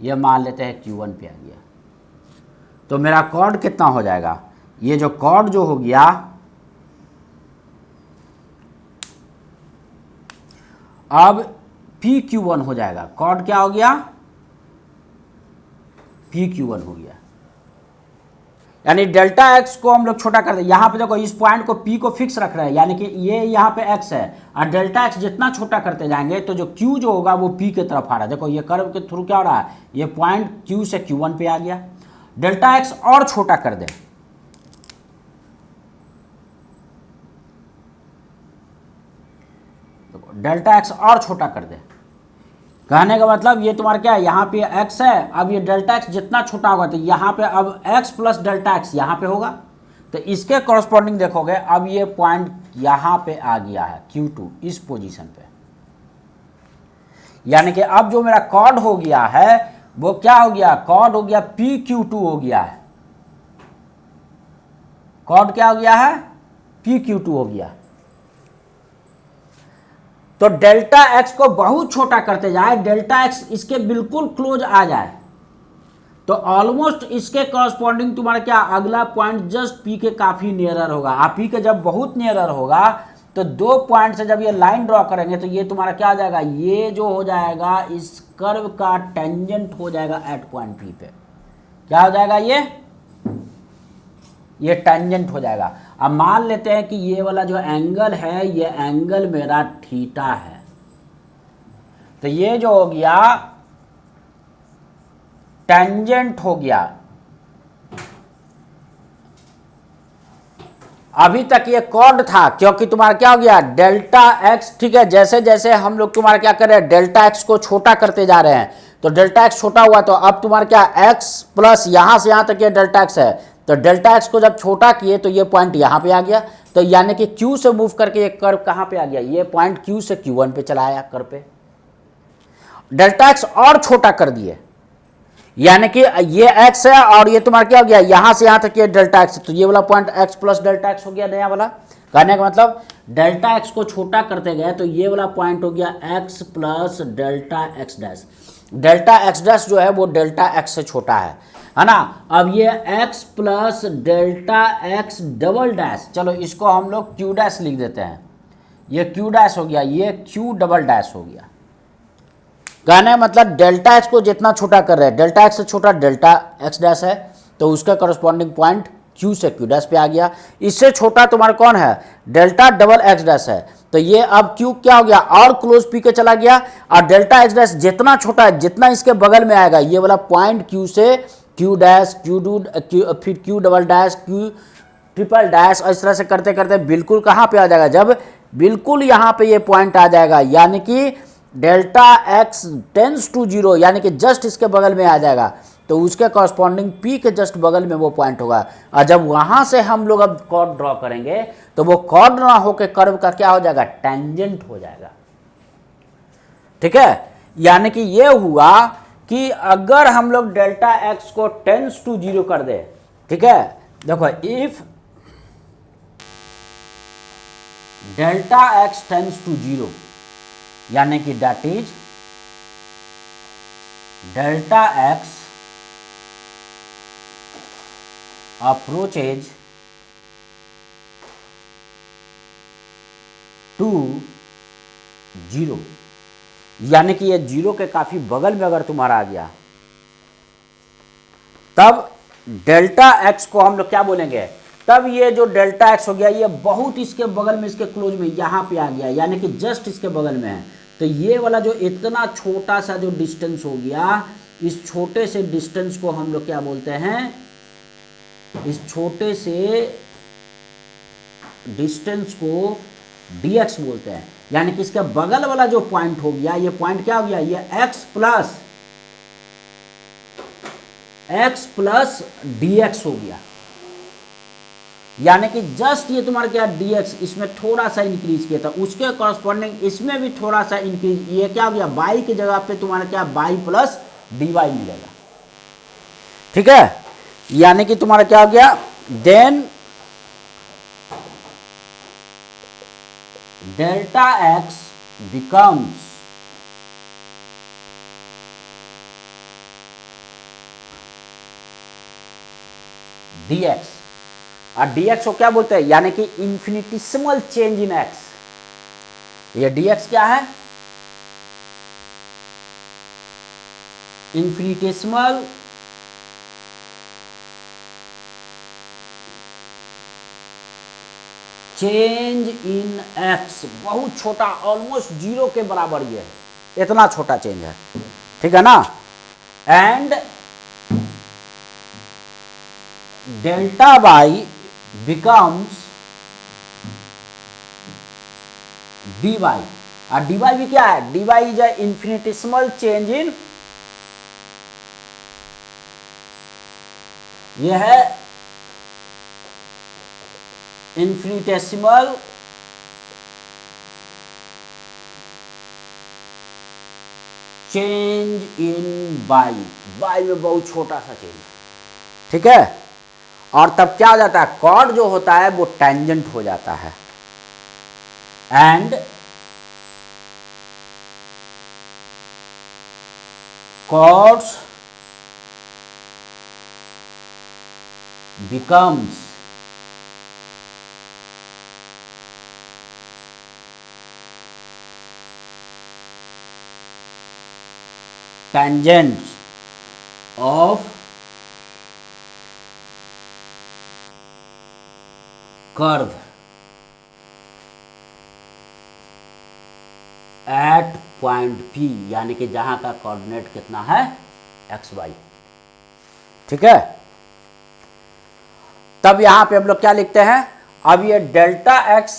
[SPEAKER 1] ये मान लेते हैं Q1 पे आ गया। तो मेरा कॉर्ड कितना हो जाएगा, ये जो कॉर्ड जो हो गया, अब PQ1 हो जाएगा, कॉर्ड क्या हो गया, PQ1 हो गया। यानी डेल्टा एक्स को हम लोग छोटा कर दे, यहाँ पे देखो इस पॉइंट को P को फिक्स रख रहे हैं, यानी कि ये यहाँ पे x है, और डेल्टा एक्स जितना छोटा करते जाएंगे तो जो Q जो होगा वो P की तरफ आ रहा है। देखो ये कर्व के थ्रू क्या हो रहा है, ये पॉइंट Q से Q1 पे आ गया। डेल्टा एक्स और छोटा कर दे, देखो डेल्टा एक्स और छोटा कर दे, कहने का मतलब ये तुम्हारा क्या है, यहाँ पे x है, अब ये डेल्टा एक्स जितना छोटा होगा तो यहाँ पे अब x प्लस डेल्टा एक्स यहाँ पे होगा। तो इसके कॉरस्पॉन्डिंग देखोगे, अब ये पॉइंट यहाँ पे आ गया है Q2 इस पोजीशन पे, यानी कि अब जो मेरा कॉर्ड हो गया है वो क्या हो गया, कॉर्ड हो गया PQ2 हो गया है, कॉर्ड क्या हो गया है, PQ2 हो गया। तो डेल्टा एक्स को बहुत छोटा करते जाए, डेल्टा एक्स इसके बिल्कुल क्लोज आ जाए, तो ऑलमोस्ट इसके कॉरस्पॉन्डिंग तुम्हारा क्या अगला पॉइंट जस्ट पी के काफी नियरर होगा। आप पी के जब बहुत नियरर होगा तो दो पॉइंट से जब ये लाइन ड्रॉ करेंगे तो ये तुम्हारा क्या हो जाएगा, ये जो हो जाएगा इस कर्व का टेंजेंट हो जाएगा एट पॉइंट पी पे। क्या हो जाएगा, ये टेंजेंट हो जाएगा। अब मान लेते हैं कि ये वाला जो एंगल है ये एंगल मेरा थीटा है, तो ये जो हो गया टेंजेंट हो गया। अभी तक ये कॉर्ड था क्योंकि तुम्हारा क्या हो गया डेल्टा एक्स, ठीक है। जैसे जैसे हम लोग तुम्हारा क्या कर रहे हैं, डेल्टा एक्स को छोटा करते जा रहे हैं, तो डेल्टा एक्स छोटा हुआ तो अब तुम्हारा क्या एक्स प्लस यहां से यहां तक ये डेल्टा एक्स है, तो डेल्टा एक्स को जब छोटा किए तो ये पॉइंट यहां पे आ गया। तो यानी कि क्यू से मूव करके ये कर्व कहां पे आ गया, ये पॉइंट क्यू से Q1 पे चला आया कर्व पे। डेल्टा एक्स और छोटा कर दिए, यानी कि ये x है और ये तुम्हारा क्या हो गया यहां से यहां तक ये डेल्टा एक्स, तो ये वाला point x plus delta x हो गया नया वाला। कहने का मतलब डेल्टा एक्स को छोटा करते गए तो ये वाला पॉइंट हो गया x plus delta x dash. Delta x dash जो है वो डेल्टा एक्स से छोटा है ना। अब ये x plus delta x double dash, चलो इसको हम लोग q डैश लिख देते हैं, ये q डैश हो गया, ये q डबल डैश हो गया। कहने मतलब डेल्टा एक्स को जितना छोटा कर रहे हैं, डेल्टा एक्स से छोटा डेल्टा एक्स डैश है, तो उसका करस्पॉन्डिंग पॉइंट क्यू से क्यू डैश पे आ गया। इससे छोटा तुम्हारा कौन है, डेल्टा डबल एक्स डैश है, तो ये अब क्यू क्या हो गया और क्लोज पी के चला गया। और डेल्टा एक्स डैश जितना छोटा है, जितना इसके बगल में आएगा ये वाला पॉइंट क्यू से क्यू डैश फिर Q double dash Q triple dash, और इस तरह से करते करते बिल्कुल कहाँ पे आ जाएगा, जब बिल्कुल यहाँ पे ये पॉइंट आ जाएगा, यानी कि delta x tends to zero, यानी कि जस्ट इसके बगल में आ जाएगा, तो उसके कॉरस्पॉन्डिंग पी के जस्ट बगल में वो पॉइंट होगा। और जब वहां से हम लोग अब कॉर्ड ड्रॉ करेंगे तो वो कॉर्ड ना होकर कर्व का क्या हो जाएगा, टेंजेंट हो जाएगा। ठीक है, यानी कि ये हुआ कि अगर हम लोग डेल्टा एक्स को टेंस टू जीरो कर दे, ठीक है, देखो if delta x tends to zero, यानी कि that is delta x approaches to zero, यानी कि ये जीरो के काफी बगल में अगर तुम्हारा आ गया, तब डेल्टा एक्स को हम लोग क्या बोलेंगे, तब ये जो डेल्टा एक्स हो गया ये बहुत इसके बगल में, इसके क्लोज में यहां पे आ गया, यानी कि जस्ट इसके बगल में है। तो ये वाला जो इतना छोटा सा जो डिस्टेंस हो गया, इस छोटे से डिस्टेंस को हम लोग क्या बोलते हैं, इस छोटे से डिस्टेंस को dx बोलते हैं। यानी कि इसके बगल वाला जो पॉइंट हो गया, ये पॉइंट क्या हो गया, ये x प्लस dx हो गया, यानी कि जस्ट ये तुम्हारा क्या dx, इसमें थोड़ा सा इंक्रीज किया था, उसके कॉरस्पॉन्डिंग इसमें भी थोड़ा सा इंक्रीज, ये क्या हो गया y की जगह पे तुम्हारा क्या y प्लस dy मिलेगा। ठीक है, यानी कि तुम्हारा क्या हो गया, then delta x becomes dx, और dx को क्या बोलते हैं, यानी कि इन्फिनिटिसिमल चेंज इन x। ये dx क्या है, इन्फिनिटिसिमल चेंज इन x, बहुत छोटा, ऑलमोस्ट जीरो के बराबर ये है, इतना छोटा चेंज है। ठीक है ना, and delta y becomes dy, और dy भी क्या है, dy is a infinitesimal change in, यह है infinitesimal change in y, y में बहुत छोटा सा चेंज। ठीक है, और तब क्या हो जाता है, कॉर्ड जो होता है वो टेंजेंट हो जाता है, and chords becomes tangents of curve at point P, यानी कि जहां का कोऑर्डिनेट कितना है एक्स वाई। ठीक है, तब यहां पे हम लोग क्या लिखते हैं, अब ये डेल्टा एक्स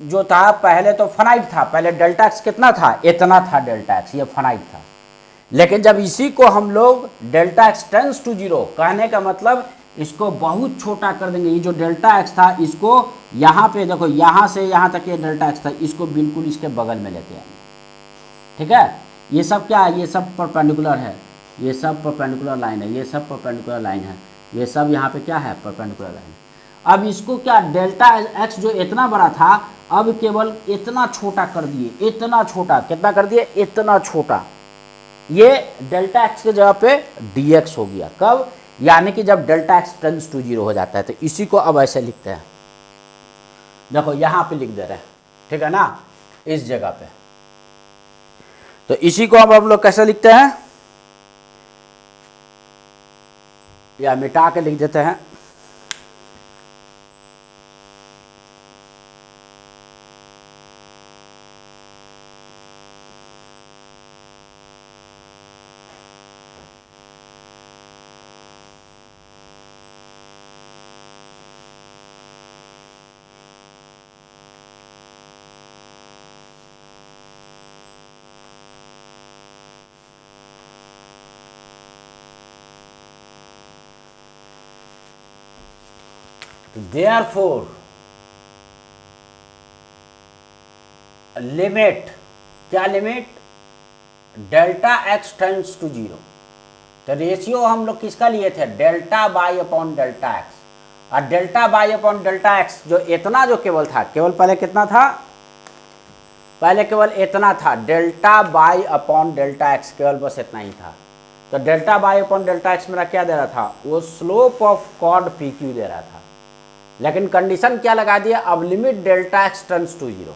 [SPEAKER 1] जो था पहले तो फाइनाइट था, पहले डेल्टा एक्स कितना था, इतना था डेल्टा एक्स, ये फाइनाइट था। लेकिन जब इसी को हम लोग delta x tends to zero, कहने का मतलब इसको बहुत छोटा कर देंगे, ये जो डेल्टा एक्स था इसको यहाँ पे देखो, यहाँ से यहाँ तक ये डेल्टा एक्स था, इसको बिल्कुल इसके बगल में लेते आएंगे। ठीक है, ये सब क्या है, ये सब परपेंडिकुलर है, ये सब परपेंडिकुलर लाइन है, ये सब परपेंडिकुलर लाइन है, ये सब यहाँ पे क्या है, परपेंडिकुलर लाइन। अब इसको क्या, डेल्टा एक्स जो इतना बड़ा था अब केवल इतना छोटा कर दिए, इतना छोटा, कितना कर दिए, इतना छोटा। ये डेल्टा एक्स के जगह पे dx हो गया, कब, यानी कि जब delta x tends to zero हो जाता है। तो इसी को अब ऐसे लिखते हैं, देखो यहां पे लिख दे रहे हैं, ठीक है ना, इस जगह पे। तो इसी को अब हम लोग कैसे लिखते हैं, या मिटा के लिख देते हैं, therefore लिमिट, क्या limit, delta x tends to zero. तो रेशियो हम लोग किसका लिए थे, delta by upon delta x, और delta by upon delta x जो इतना जो केवल था, केवल पहले कितना था, पहले केवल इतना था, delta by upon delta x, केवल बस इतना ही था। तो delta by upon delta x मेरा क्या दे रहा था, वो slope of chord P Q दे रहा था। लेकिन कंडीशन क्या लगा दिया, अब limit delta x tends to zero,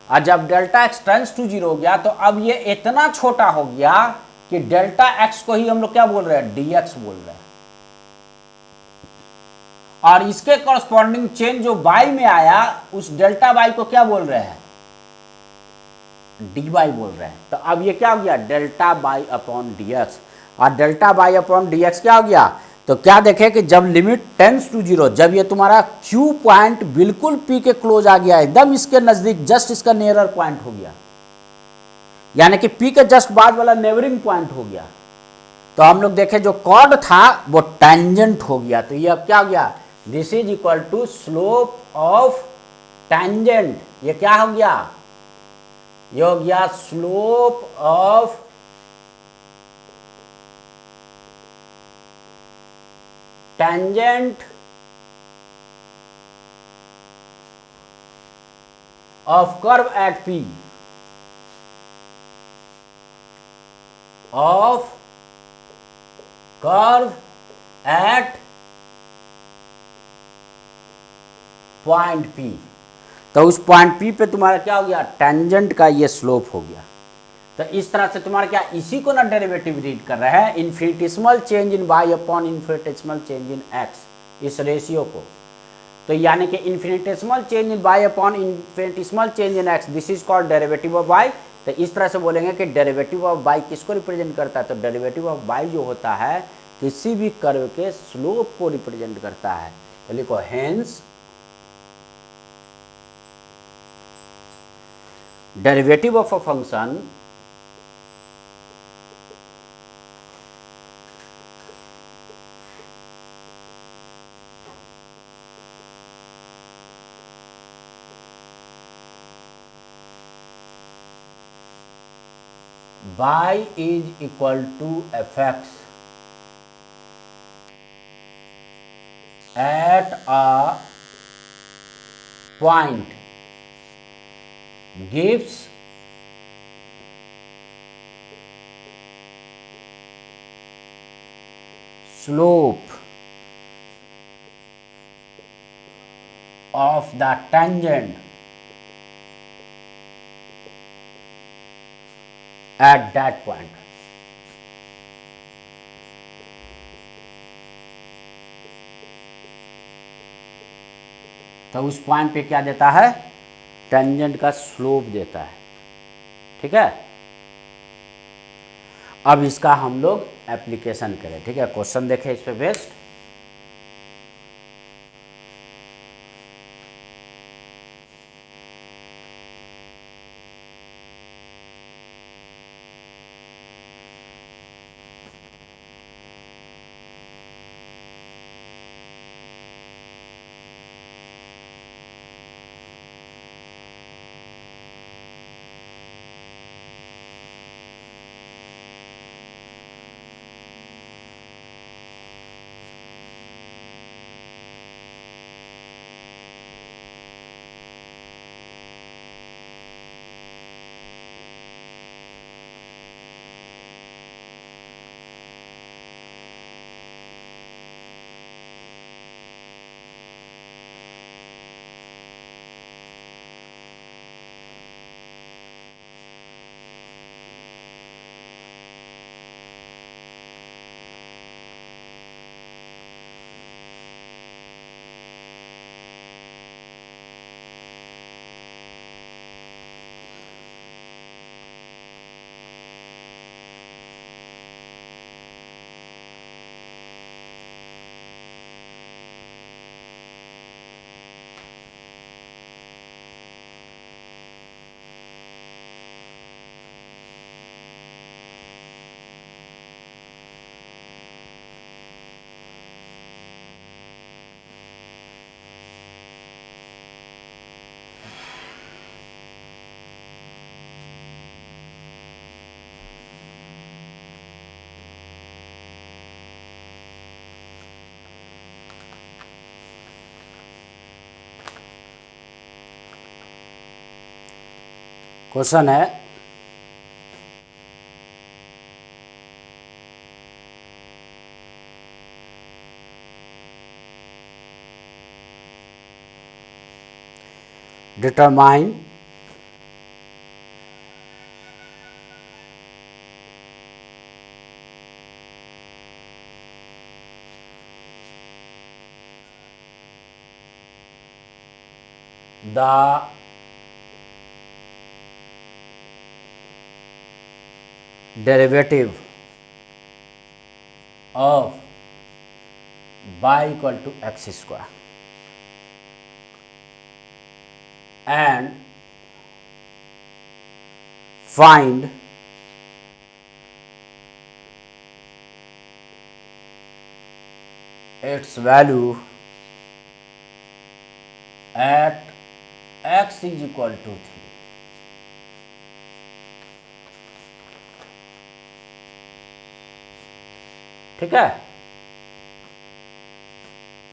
[SPEAKER 1] और जब delta x tends to zero हो गया तो अब ये इतना छोटा हो गया कि डेल्टा एक्स को ही हम लोग क्या बोल रहे हैं, dx बोल रहे हैं, और इसके कॉरस्पॉन्डिंग चेंज जो y में आया उस डेल्टा y को क्या बोल रहे हैं, dy बोल रहे हैं। तो अब ये क्या हो गया, डेल्टा बाई अपॉन dx, और डेल्टा बाई अपॉन dx क्या हो गया, तो क्या देखे कि जब लिमिट टेंस टू जीरो, जब ये तुम्हारा Q पॉइंट बिल्कुल P के क्लोज आ गया, एकदम इसके नजदीक, जस्ट इसका नियरर पॉइंट हो गया, यानी कि P के जस्ट बाद वाला नेबरिंग पॉइंट हो गया, तो हम लोग देखे जो कॉर्ड था वो टेंजेंट हो गया। तो ये अब क्या हो गया, this is equal to slope of tangent, ये क्या हो गया, ये हो गया slope of tangent of curve at P of curve at point P। तो उस पॉइंट P पे तुम्हारा क्या हो गया, टेंजेंट का ये स्लोप हो गया। तो इस तरह से तुम्हारा क्या, इसी को ना डेरिवेटिव रीड कर रहे हैं, infinitesimal change in y upon infinitesimal change in x, इस रेशियो को। तो यानी कि infinitesimal change in y upon infinitesimal change in x, this is called derivative of y। तो इस तरह से बोलेंगे कि डेरिवेटिव ऑफ y किसको रिप्रेजेंट करता है, तो डेरिवेटिव ऑफ y जो होता है किसी भी कर्व के स्लोप को रिप्रेजेंट करता है। तो लिखो hence derivative of a function y is equal to fx at a point gives slope of the tangent at that point. तो उस पॉइंट पे क्या देता है, टेंजेंट का स्लोप देता है। ठीक है, अब इसका हम लोग एप्लीकेशन करें। ठीक है, क्वेश्चन देखें इस पे बेस्ड। क्वेश्चन है, determine the derivative of y equal to x square and find its value at x is equal to 3। ठीक है,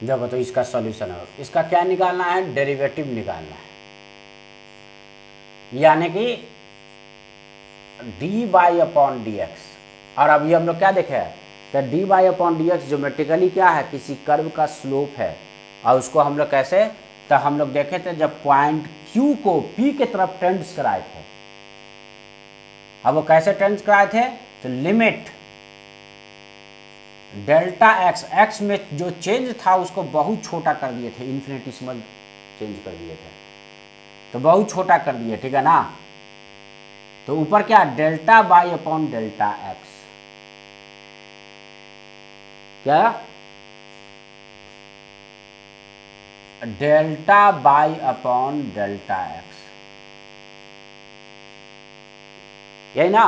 [SPEAKER 1] जब तो इसका सॉल्यूशन है, इसका क्या निकालना है, डेरिवेटिव निकालना है, यानी कि d y upon d x. और अभी हम लोग क्या देखे हैं कि d y upon d x geometrically क्या है, किसी कर्व का स्लोप है। और उसको हम लोग कैसे, तो हम लोग देखे थे जब पॉइंट क्यू को पी के तरफ टेंड्स कराए थे। अब वो कैसे टेंड्स कराए थे, तो लिमिट डेल्टा एक्स, एक्स में जो चेंज था उसको बहुत छोटा कर दिए थे, इन्फिनिटिसिमल चेंज कर दिए थे, तो बहुत छोटा कर दिए। ठीक है ना, तो ऊपर क्या, delta by upon delta x, क्या delta by upon delta x, यही ना।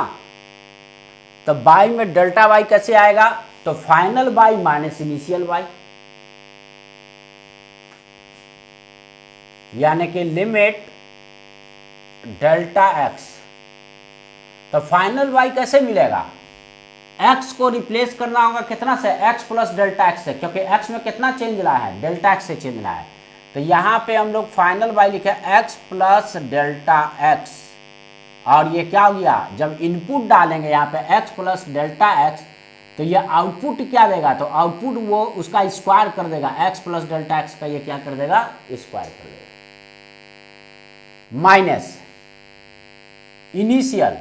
[SPEAKER 1] तो बाई में डेल्टा बाई कैसे आएगा, तो final by minus initial by, यानी कि लिमिट डेल्टा एक्स। तो फाइनल बाई कैसे मिलेगा, एक्स को रिप्लेस करना होगा कितना से, एक्स प्लस डेल्टा एक्स से, क्योंकि एक्स में कितना चेंज लाया है, डेल्टा एक्स से चेंज लाया है। तो यहाँ पे हम लोग फाइनल बाई लिखे एक्स प्लस डेल्टा एक्स, और ये क्या हो गया, जब इनपुट डालेंगे यहाँ पे एक्स प्लस डेल्टा एक्स, तो ये आउटपुट क्या देगा, तो आउटपुट वो उसका स्क्वायर कर देगा, x प्लस डेल्टा एक्स का ये क्या कर देगा, स्क्वायर कर देगा, माइनस इनिशियल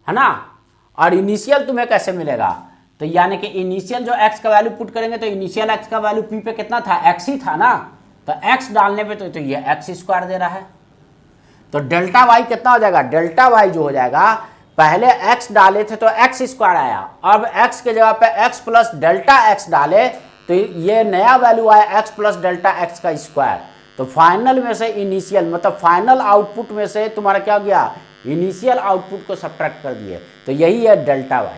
[SPEAKER 1] है ना। और इनिशियल तुम्हें कैसे मिलेगा, तो यानी कि इनिशियल जो x का वैल्यू पुट करेंगे तो इनिशियल x का वैल्यू p पे कितना था, x ही था ना, तो x डालने पे तो ये x स्क्वायर दे रहा है। तो डेल्टा y कितना हो जाएगा, डेल्टा y जो हो जाएगा, पहले x डाले थे तो x स्क्वायर आया, अब x के जगह पे x प्लस डेल्टा x डाले तो ये नया वैल्यू आया x प्लस डेल्टा x का स्क्वायर। तो फाइनल में से इनिशियल मतलब फाइनल आउटपुट में से तुम्हारा क्या हो गया, इनिशियल आउटपुट को सब्ट्रैक्ट कर दिए, तो यही है डेल्टा y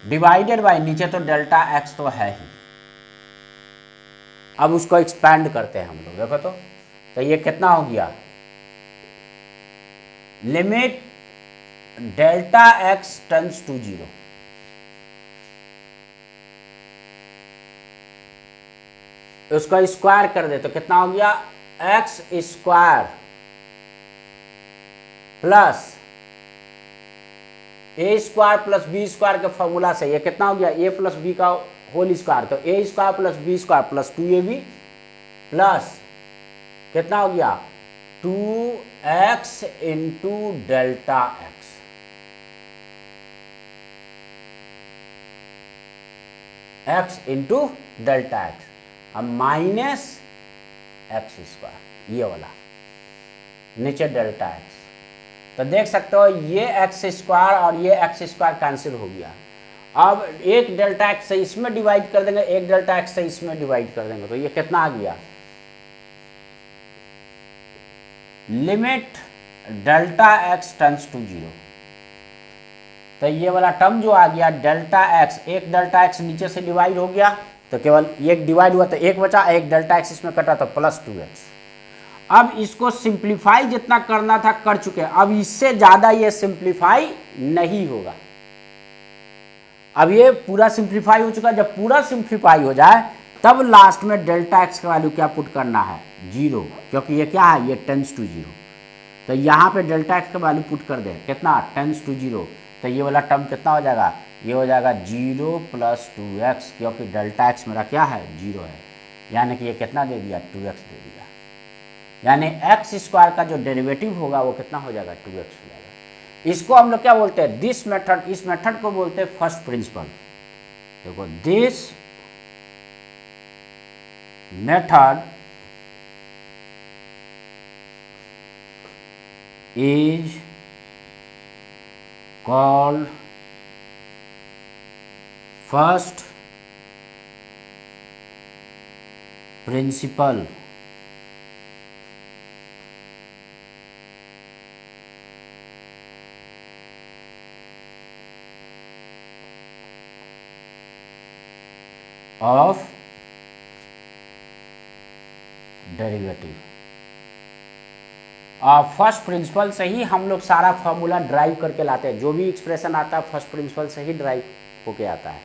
[SPEAKER 1] डिवाइडेड बाय, नीचे तो डेल्टा x तो है ही। अब उसको एक्सपैंड करते हैं हम लोग, देखो तो ये कितना हो गया, limit delta x tends to 0, उसका स्क्वायर कर दे तो कितना हो गया, x square plus a square plus b square के फॉर्मूला से ये कितना हो गया, ए प्लस बी का होल स्क्वायर, तो a square plus b square plus 2ab plus कितना हो गया 2x into delta x into delta x, अब माइनस एक्स स्क्वायर ये वाला नीचे डेल्टा एक्स। तो देख सकते हो ये एक्स स्क्वायर और ये एक्स स्क्वायर कैंसिल हो गया। अब एक डेल्टा एक्स से इसमें डिवाइड कर देंगे, एक डेल्टा एक्स से इसमें डिवाइड कर देंगे, तो ये कितना आ गया, limit delta x tends to 0। तो ये वाला टर्म जो आ गया डेल्टा एक्स, एक डेल्टा एक्स नीचे से डिवाइड हो गया तो केवल एक डिवाइड हुआ तो एक बचा, एक डेल्टा एक्स इसमें कटा तो प्लस 2x। अब इसको सिंप्लीफाई जितना करना था कर चुके हैं, अब इससे ज़्यादा ये सिंप्लीफाई नहीं होगा। अब ये पूरा सिंप्लीफाई हो चुका, जब पूरा सिंप्लीफाई हो जाए तब लास्ट में डेल्टा एक्स का वैल्यू क्या पुट करना है, 0, क्योंकि ये क्या है, ये टेंड्स टू 0। तो यहाँ पे डेल्टा एक्स का वैल्यू पुट कर दे, कितना, टेंड्स टू 0, तो ये वाला टर्म कितना हो जाएगा, ये हो जाएगा 0 प्लस 2x, क्योंकि डेल्टा एक्स मेरा क्या है, 0 है, यानी कि ये कितना दे दिया, 2x दे दिया, यानी एक्स स्क्वायर का जो डेरिवेटिव होगा वो कितना हो जाएगा, 2x हो जाएगा। इसको हम लोग क्या बोलते हैं, दिस मेथड, इस मेथड को बोलते हैं फर्स्ट प्रिंसिपल। देखो this method is called first principle of derivative। First principle से ही हम लोग सारा फॉर्मूला ड्राइव करके लाते हैं, जो भी एक्सप्रेशन आता है फर्स्ट प्रिंसिपल से ही ड्राइव होके आता है।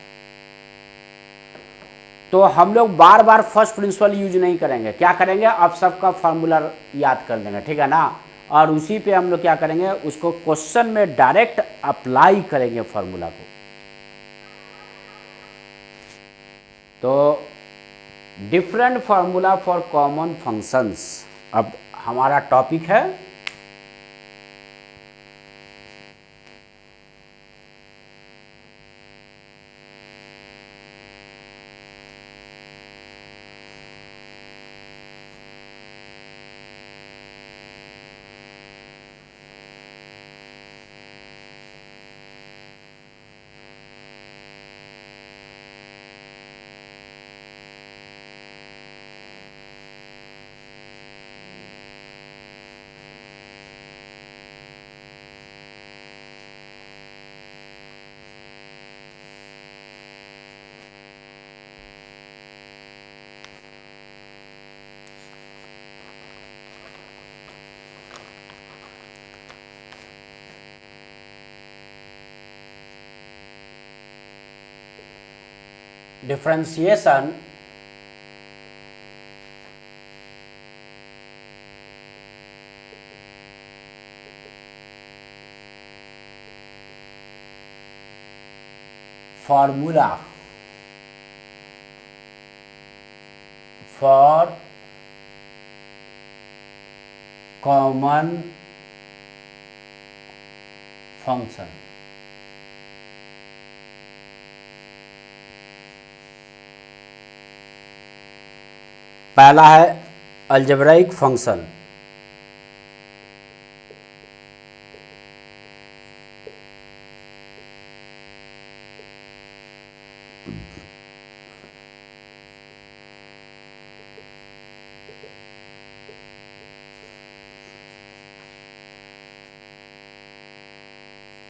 [SPEAKER 1] तो हम लोग बार बार फर्स्ट प्रिंसिपल यूज नहीं करेंगे, क्या करेंगे, अब सबका फॉर्मूला याद कर लेंगे, ठीक है ना, और उसी पे हम लोग क्या करेंगे, उसको क्वेश्चन में डायरेक्ट अप्लाई करेंगे फॉर्मूला को। तो different formula for common functions अब हमारा टॉपिक है। Differentiation formula for common function. पहला है algebraic function,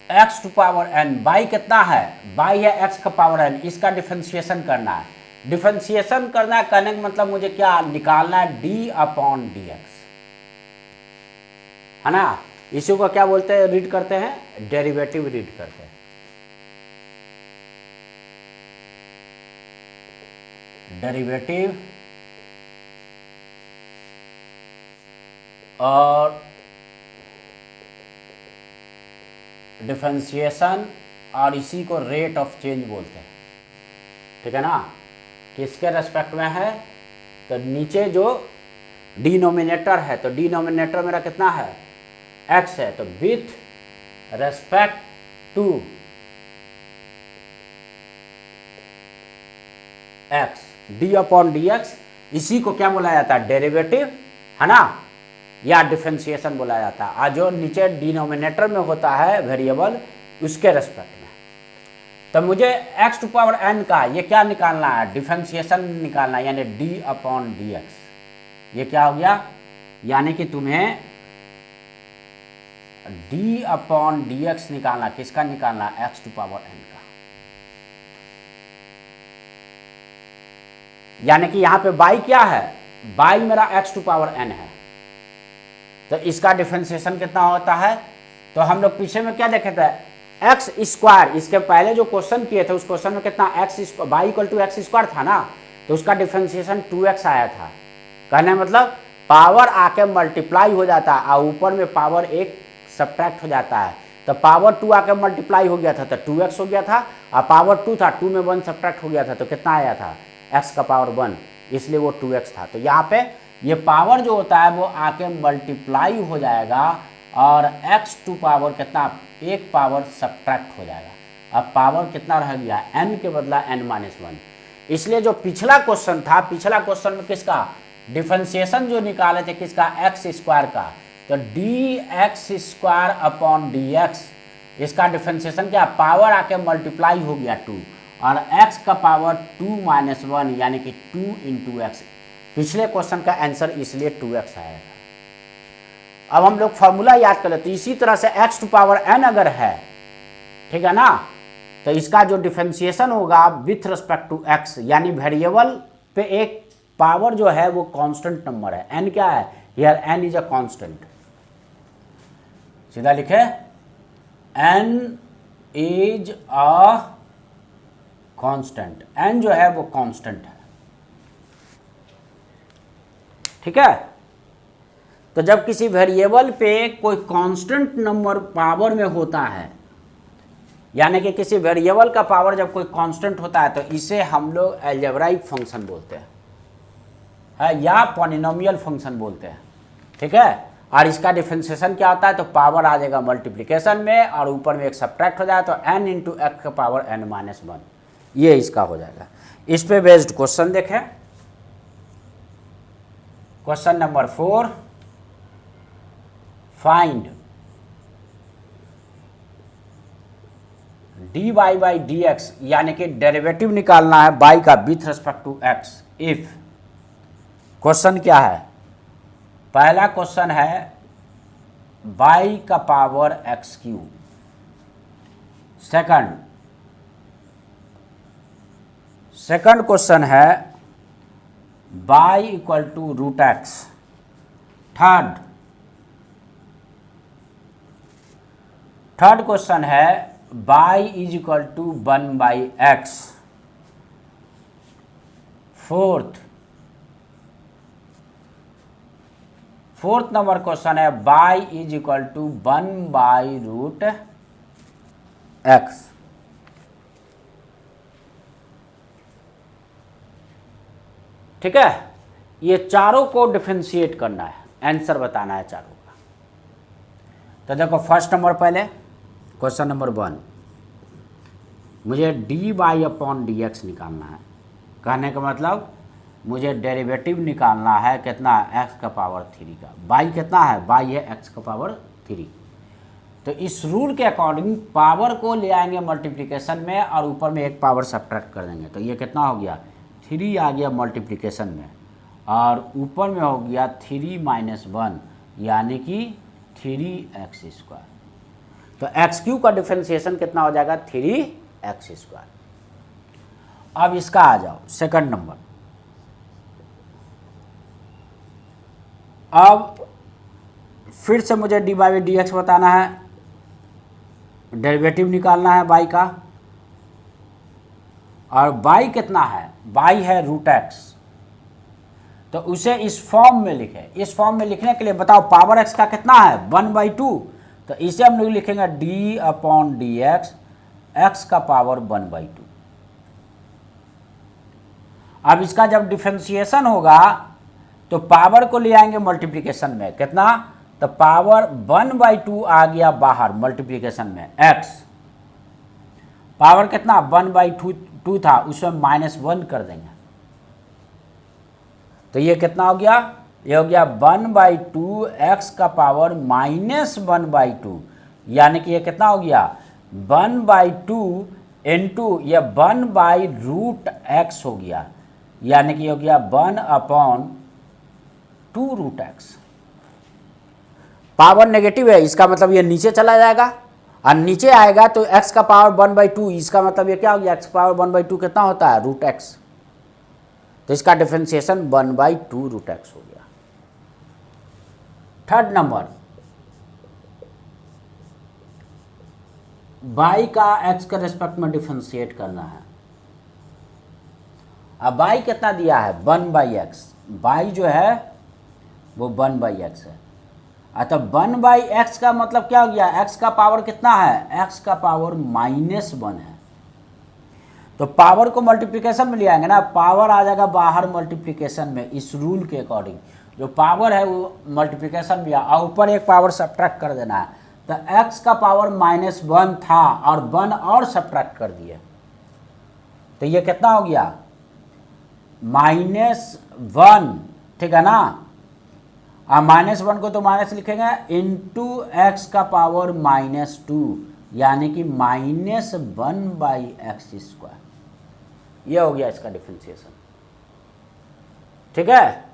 [SPEAKER 1] x to power n, by कितना है, बाई है एक्स का पावर एन, इसका डिफरेंशिएशन करना है। डिफरेंशिएशन करना है कहने का मतलब मुझे क्या निकालना है, डी अपॉन डी एक्स, है ना। इसी को क्या बोलते हैं, रीड करते हैं, डेरिवेटिव रीड करते हैं। डेरिवेटिव और डिफरेंशिएशन, और इसी को रेट ऑफ चेंज बोलते हैं, ठीक है ना। किसके रेस्पेक्ट में है, तो नीचे जो डिनोमिनेटर है, तो डिनोमिनेटर मेरा कितना है, एक्स है, तो with respect to x, d upon d x, इसी को क्या बोला जाता है, डेरिवेटिव, है ना, या डिफरेंशिएशन बोला जाता है। और जो नीचे डिनोमिनेटर में होता है वेरिएबल, उसके रेस्पेक्ट में। तो मुझे एक्स टू पावर एन का ये क्या निकालना है, डिफरेंशिएशन निकालना है, यानी डी अपॉन डी एक्स। ये क्या हो गया, यानी कि तुम्हें डी अपॉन डी एक्स निकालना, किसका निकालना, एक्स टू पावर एन का। यानी कि यहां पे बाई क्या है, बाई मेरा एक्स टू पावर एन है, तो इसका डिफरेंशिएशन कितना होता है। तो हम लोग पीछे में क्या देखे थे, एक्स स्क्वायर, इसके पहले जो क्वेश्चन किए थे उस क्वेश्चन में कितना x by equal to x square था ना, तो उसका डिफरेंशिएशन 2x आया था। कहने मतलब पावर आके मल्टीप्लाई हो जाता है और ऊपर में पावर 1 सब्ट्रैक्ट हो जाता है, तो पावर 2 आके मल्टीप्लाई हो गया था तो 2x हो गया था, और पावर 2 था, 2 में 1 सब्ट्रैक्ट हो गया था तो कितना आया था, x का पावर 1, इसलिए वो 2x था। तो यहाँ पे ये पावर जो होता है वो आके मल्टीप्लाई हो जाएगा और x टू पावर कितना, एक पावर सब्ट्रैक्ट हो जाएगा। अब पावर कितना रह गया, n के बदला n-1। इसलिए जो पिछला क्वेश्चन था, पिछला क्वेश्चन में किसका डिफरेंशिएशन जो निकाले थे, किसका, एक्स स्क्वायर का, तो D x square upon d x, इसका डिफरेंशिएशन क्या, पावर आके मल्टीप्लाई हो गया 2, और x का पावर 2-1 यानी कि 2 इंटू एक्स। पिछले क्वेश्चन का आंसर इसलिए 2x आएगा। अब हम लोग फॉर्मूला याद कर लेते, इसी तरह से x टू पावर n अगर है, ठीक है ना, तो इसका जो डिफरेंशिएशन होगा विथ रिस्पेक्ट टू x, यानी वेरिएबल पे एक पावर जो है वो कांस्टेंट नंबर है, n क्या है, here n is a constant, सीधा लिखे n is a constant, n जो है वो कांस्टेंट है, ठीक है। तो जब किसी वेरिएबल पे कोई कांस्टेंट नंबर पावर में होता है, यानी कि किसी वेरिएबल का पावर जब कोई कांस्टेंट होता है, तो इसे हम लोग अलजेब्राइक फंक्शन बोलते हैं, या पॉलिनोमियल फंक्शन बोलते हैं, ठीक है। और इसका डिफरेंशिएशन क्या होता है, तो पावर आ जाएगा मल्टीप्लिकेशन में और ऊपर में एक सब्ट्रैक्ट हो जाए, तो n इंटू एक्स का पावर n-1, ये इसका हो जाएगा। इस पे बेस्ड क्वेश्चन देखें, question number 4, find d y by d x, यानी कि डेरिवेटिव निकालना है बाई का with respect to x. If question क्या है, पहला क्वेश्चन है बाई का power x cube, second question है y equal to root x, third question है y is equal to 1/x, fourth number question है y is equal to 1/√x। ठीक है, ये चारों को डिफरेंशिएट करना है, आंसर बताना है चारों का। तो देखो फर्स्ट नंबर पहले, क्वेश्चन नंबर 1, मुझे d y upon d x निकालना है। कहने का मतलब मुझे डेरिवेटिव निकालना है कितना, एक्स का पावर 3 का। बाई कितना है, बाई है एक्स का पावर 3। तो इस रूल के अकॉर्डिंग पावर को ले आएंगे मल्टीप्लिकेशन में और ऊपर में एक पावर सब्ट्रैक्ट कर देंगे। तो ये कितना हो गया, 3 आ गया मल्टीप्लिकेशन में, और ऊपर में हो गया 3 - 1 यानी कि 3x²। तो x³ का डिफरेंशिएशन कितना हो जाएगा, 3x²। अब इसका आ जाओ सेकंड नंबर। अब फिर से मुझे डी बाई डी एक्स बताना है, डेरिवेटिव निकालना है बाई का, और बाई कितना है, बाई है √x। तो उसे इस फॉर्म में लिखे। इस फॉर्म में लिखने के लिए बताओ पावर x का कितना है, 1/2। तो इसे हम लोग लिखेंगे d upon d x, x का पावर 1/2। अब इसका जब डिफरेंशिएशन होगा तो पावर को ले आएंगे मल्टीप्लिकेशन में, कितना, तो पावर 1/2 आ गया बाहर मल्टीप्लिकेशन में, x पावर कितना 1/2 था, उसमें -1 कर देंगे। तो ये कितना हो गया, ये हो गया 1/2 x का पावर -1/2, यानी कि ये कितना हो गया 1/2 इंटू ये 1/√x हो गया, यानी कि हो गया 1/2√x। पावर नेगेटिव है, इसका मतलब ये नीचे चला जाएगा, और नीचे आएगा तो x का पावर 1/2, इसका मतलब ये क्या हो गया, x पावर 1/2 कितना होता है, √x। तो इसका डिफरेंशिएशन 1/2√x हो गया। थर्ड नंबर, बाई का x के रेस्पेक्ट में डिफरेंशिएट करना है। अब बाई कितना दिया है, 1/x, बाई जो है वो 1/x है। अतः 1/x का मतलब क्या हो गया, x का पावर कितना है, x का पावर -1 है। तो पावर को मल्टीप्लिकेशन में ले आएंगे ना, पावर आ जाएगा बाहर मल्टीप्लिकेशन में, इस रूल के अकॉर्डिंग जो पावर है वो मल्टीप्लिकेशन में और ऊपर एक पावर सब्ट्रैक्ट कर देना है। तो x का पावर -1 था और 1 और सब्ट्रैक्ट कर दिए, तो ये कितना हो गया -1, ठीक है ना। और -1 को तो माइनस लिखेंगे इंटू x का पावर -2, यानी कि -1/x²। ये हो गया इसका डिफरेंशिएशन, ठीक है।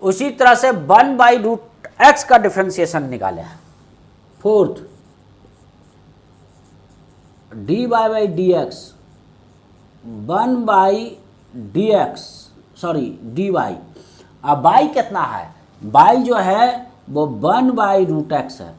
[SPEAKER 1] उसी तरह से 1/√x का डिफरेंशिएशन निकाले। Fourth, dy by d x, 1/dx, sorry dy। अब बाई कितना है, बाई जो है वो 1/√x है,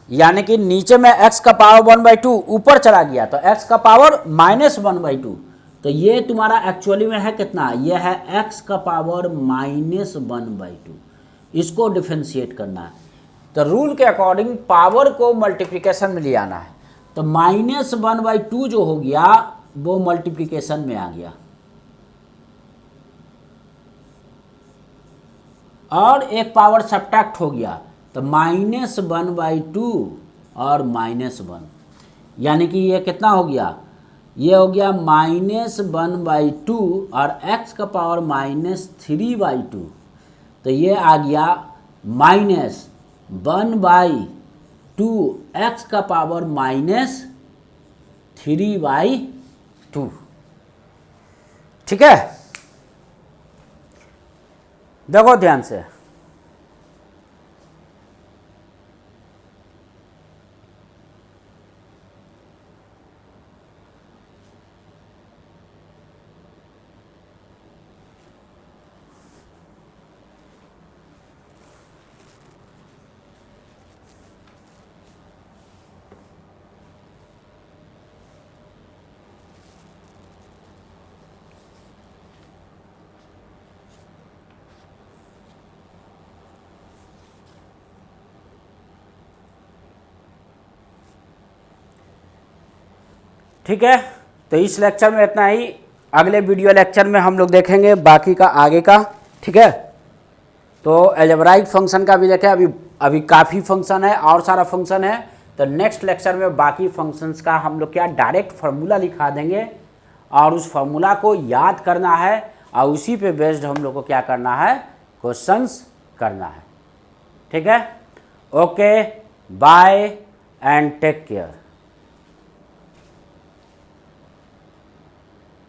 [SPEAKER 1] यानी कि नीचे में x का पावर 1/2 ऊपर चला गया तो x का पावर -1/2। तो ये तुम्हारा एक्चुअली में है कितना, ये है x का पावर -1/2। इसको डिफरेंशिएट करना है। तो रूल के अकॉर्डिंग पावर को मल्टीप्लिकेशन में ले आना है। तो -1/2 जो हो गया वो मल्टीप्लिकेशन में आ गया, और एक पावर सब्ट्रैक्ट हो गया, तो -1/2 और -1, यानी कि ये कितना हो गया, ये हो गया -1/2 और x का पावर -3/2। तो ये आ गया -1/2 x का पावर -3/2, ठीक है। देखो ध्यान से, ठीक है। तो इस लेक्चर में इतना ही, अगले वीडियो लेक्चर में हम लोग देखेंगे बाकी का आगे का, ठीक है। तो अलजेब्राइक फंक्शन का भी देखें, अभी काफ़ी फंक्शन है और सारा फंक्शन है, तो नेक्स्ट लेक्चर में बाकी फंक्शंस का हम लोग क्या डायरेक्ट फार्मूला लिखा देंगे और उस फार्मूला को याद करना है और उसी पे बेस्ड हम लोग को क्या करना है, क्वेश्चंस करना है, ठीक है। Okay, bye and take care.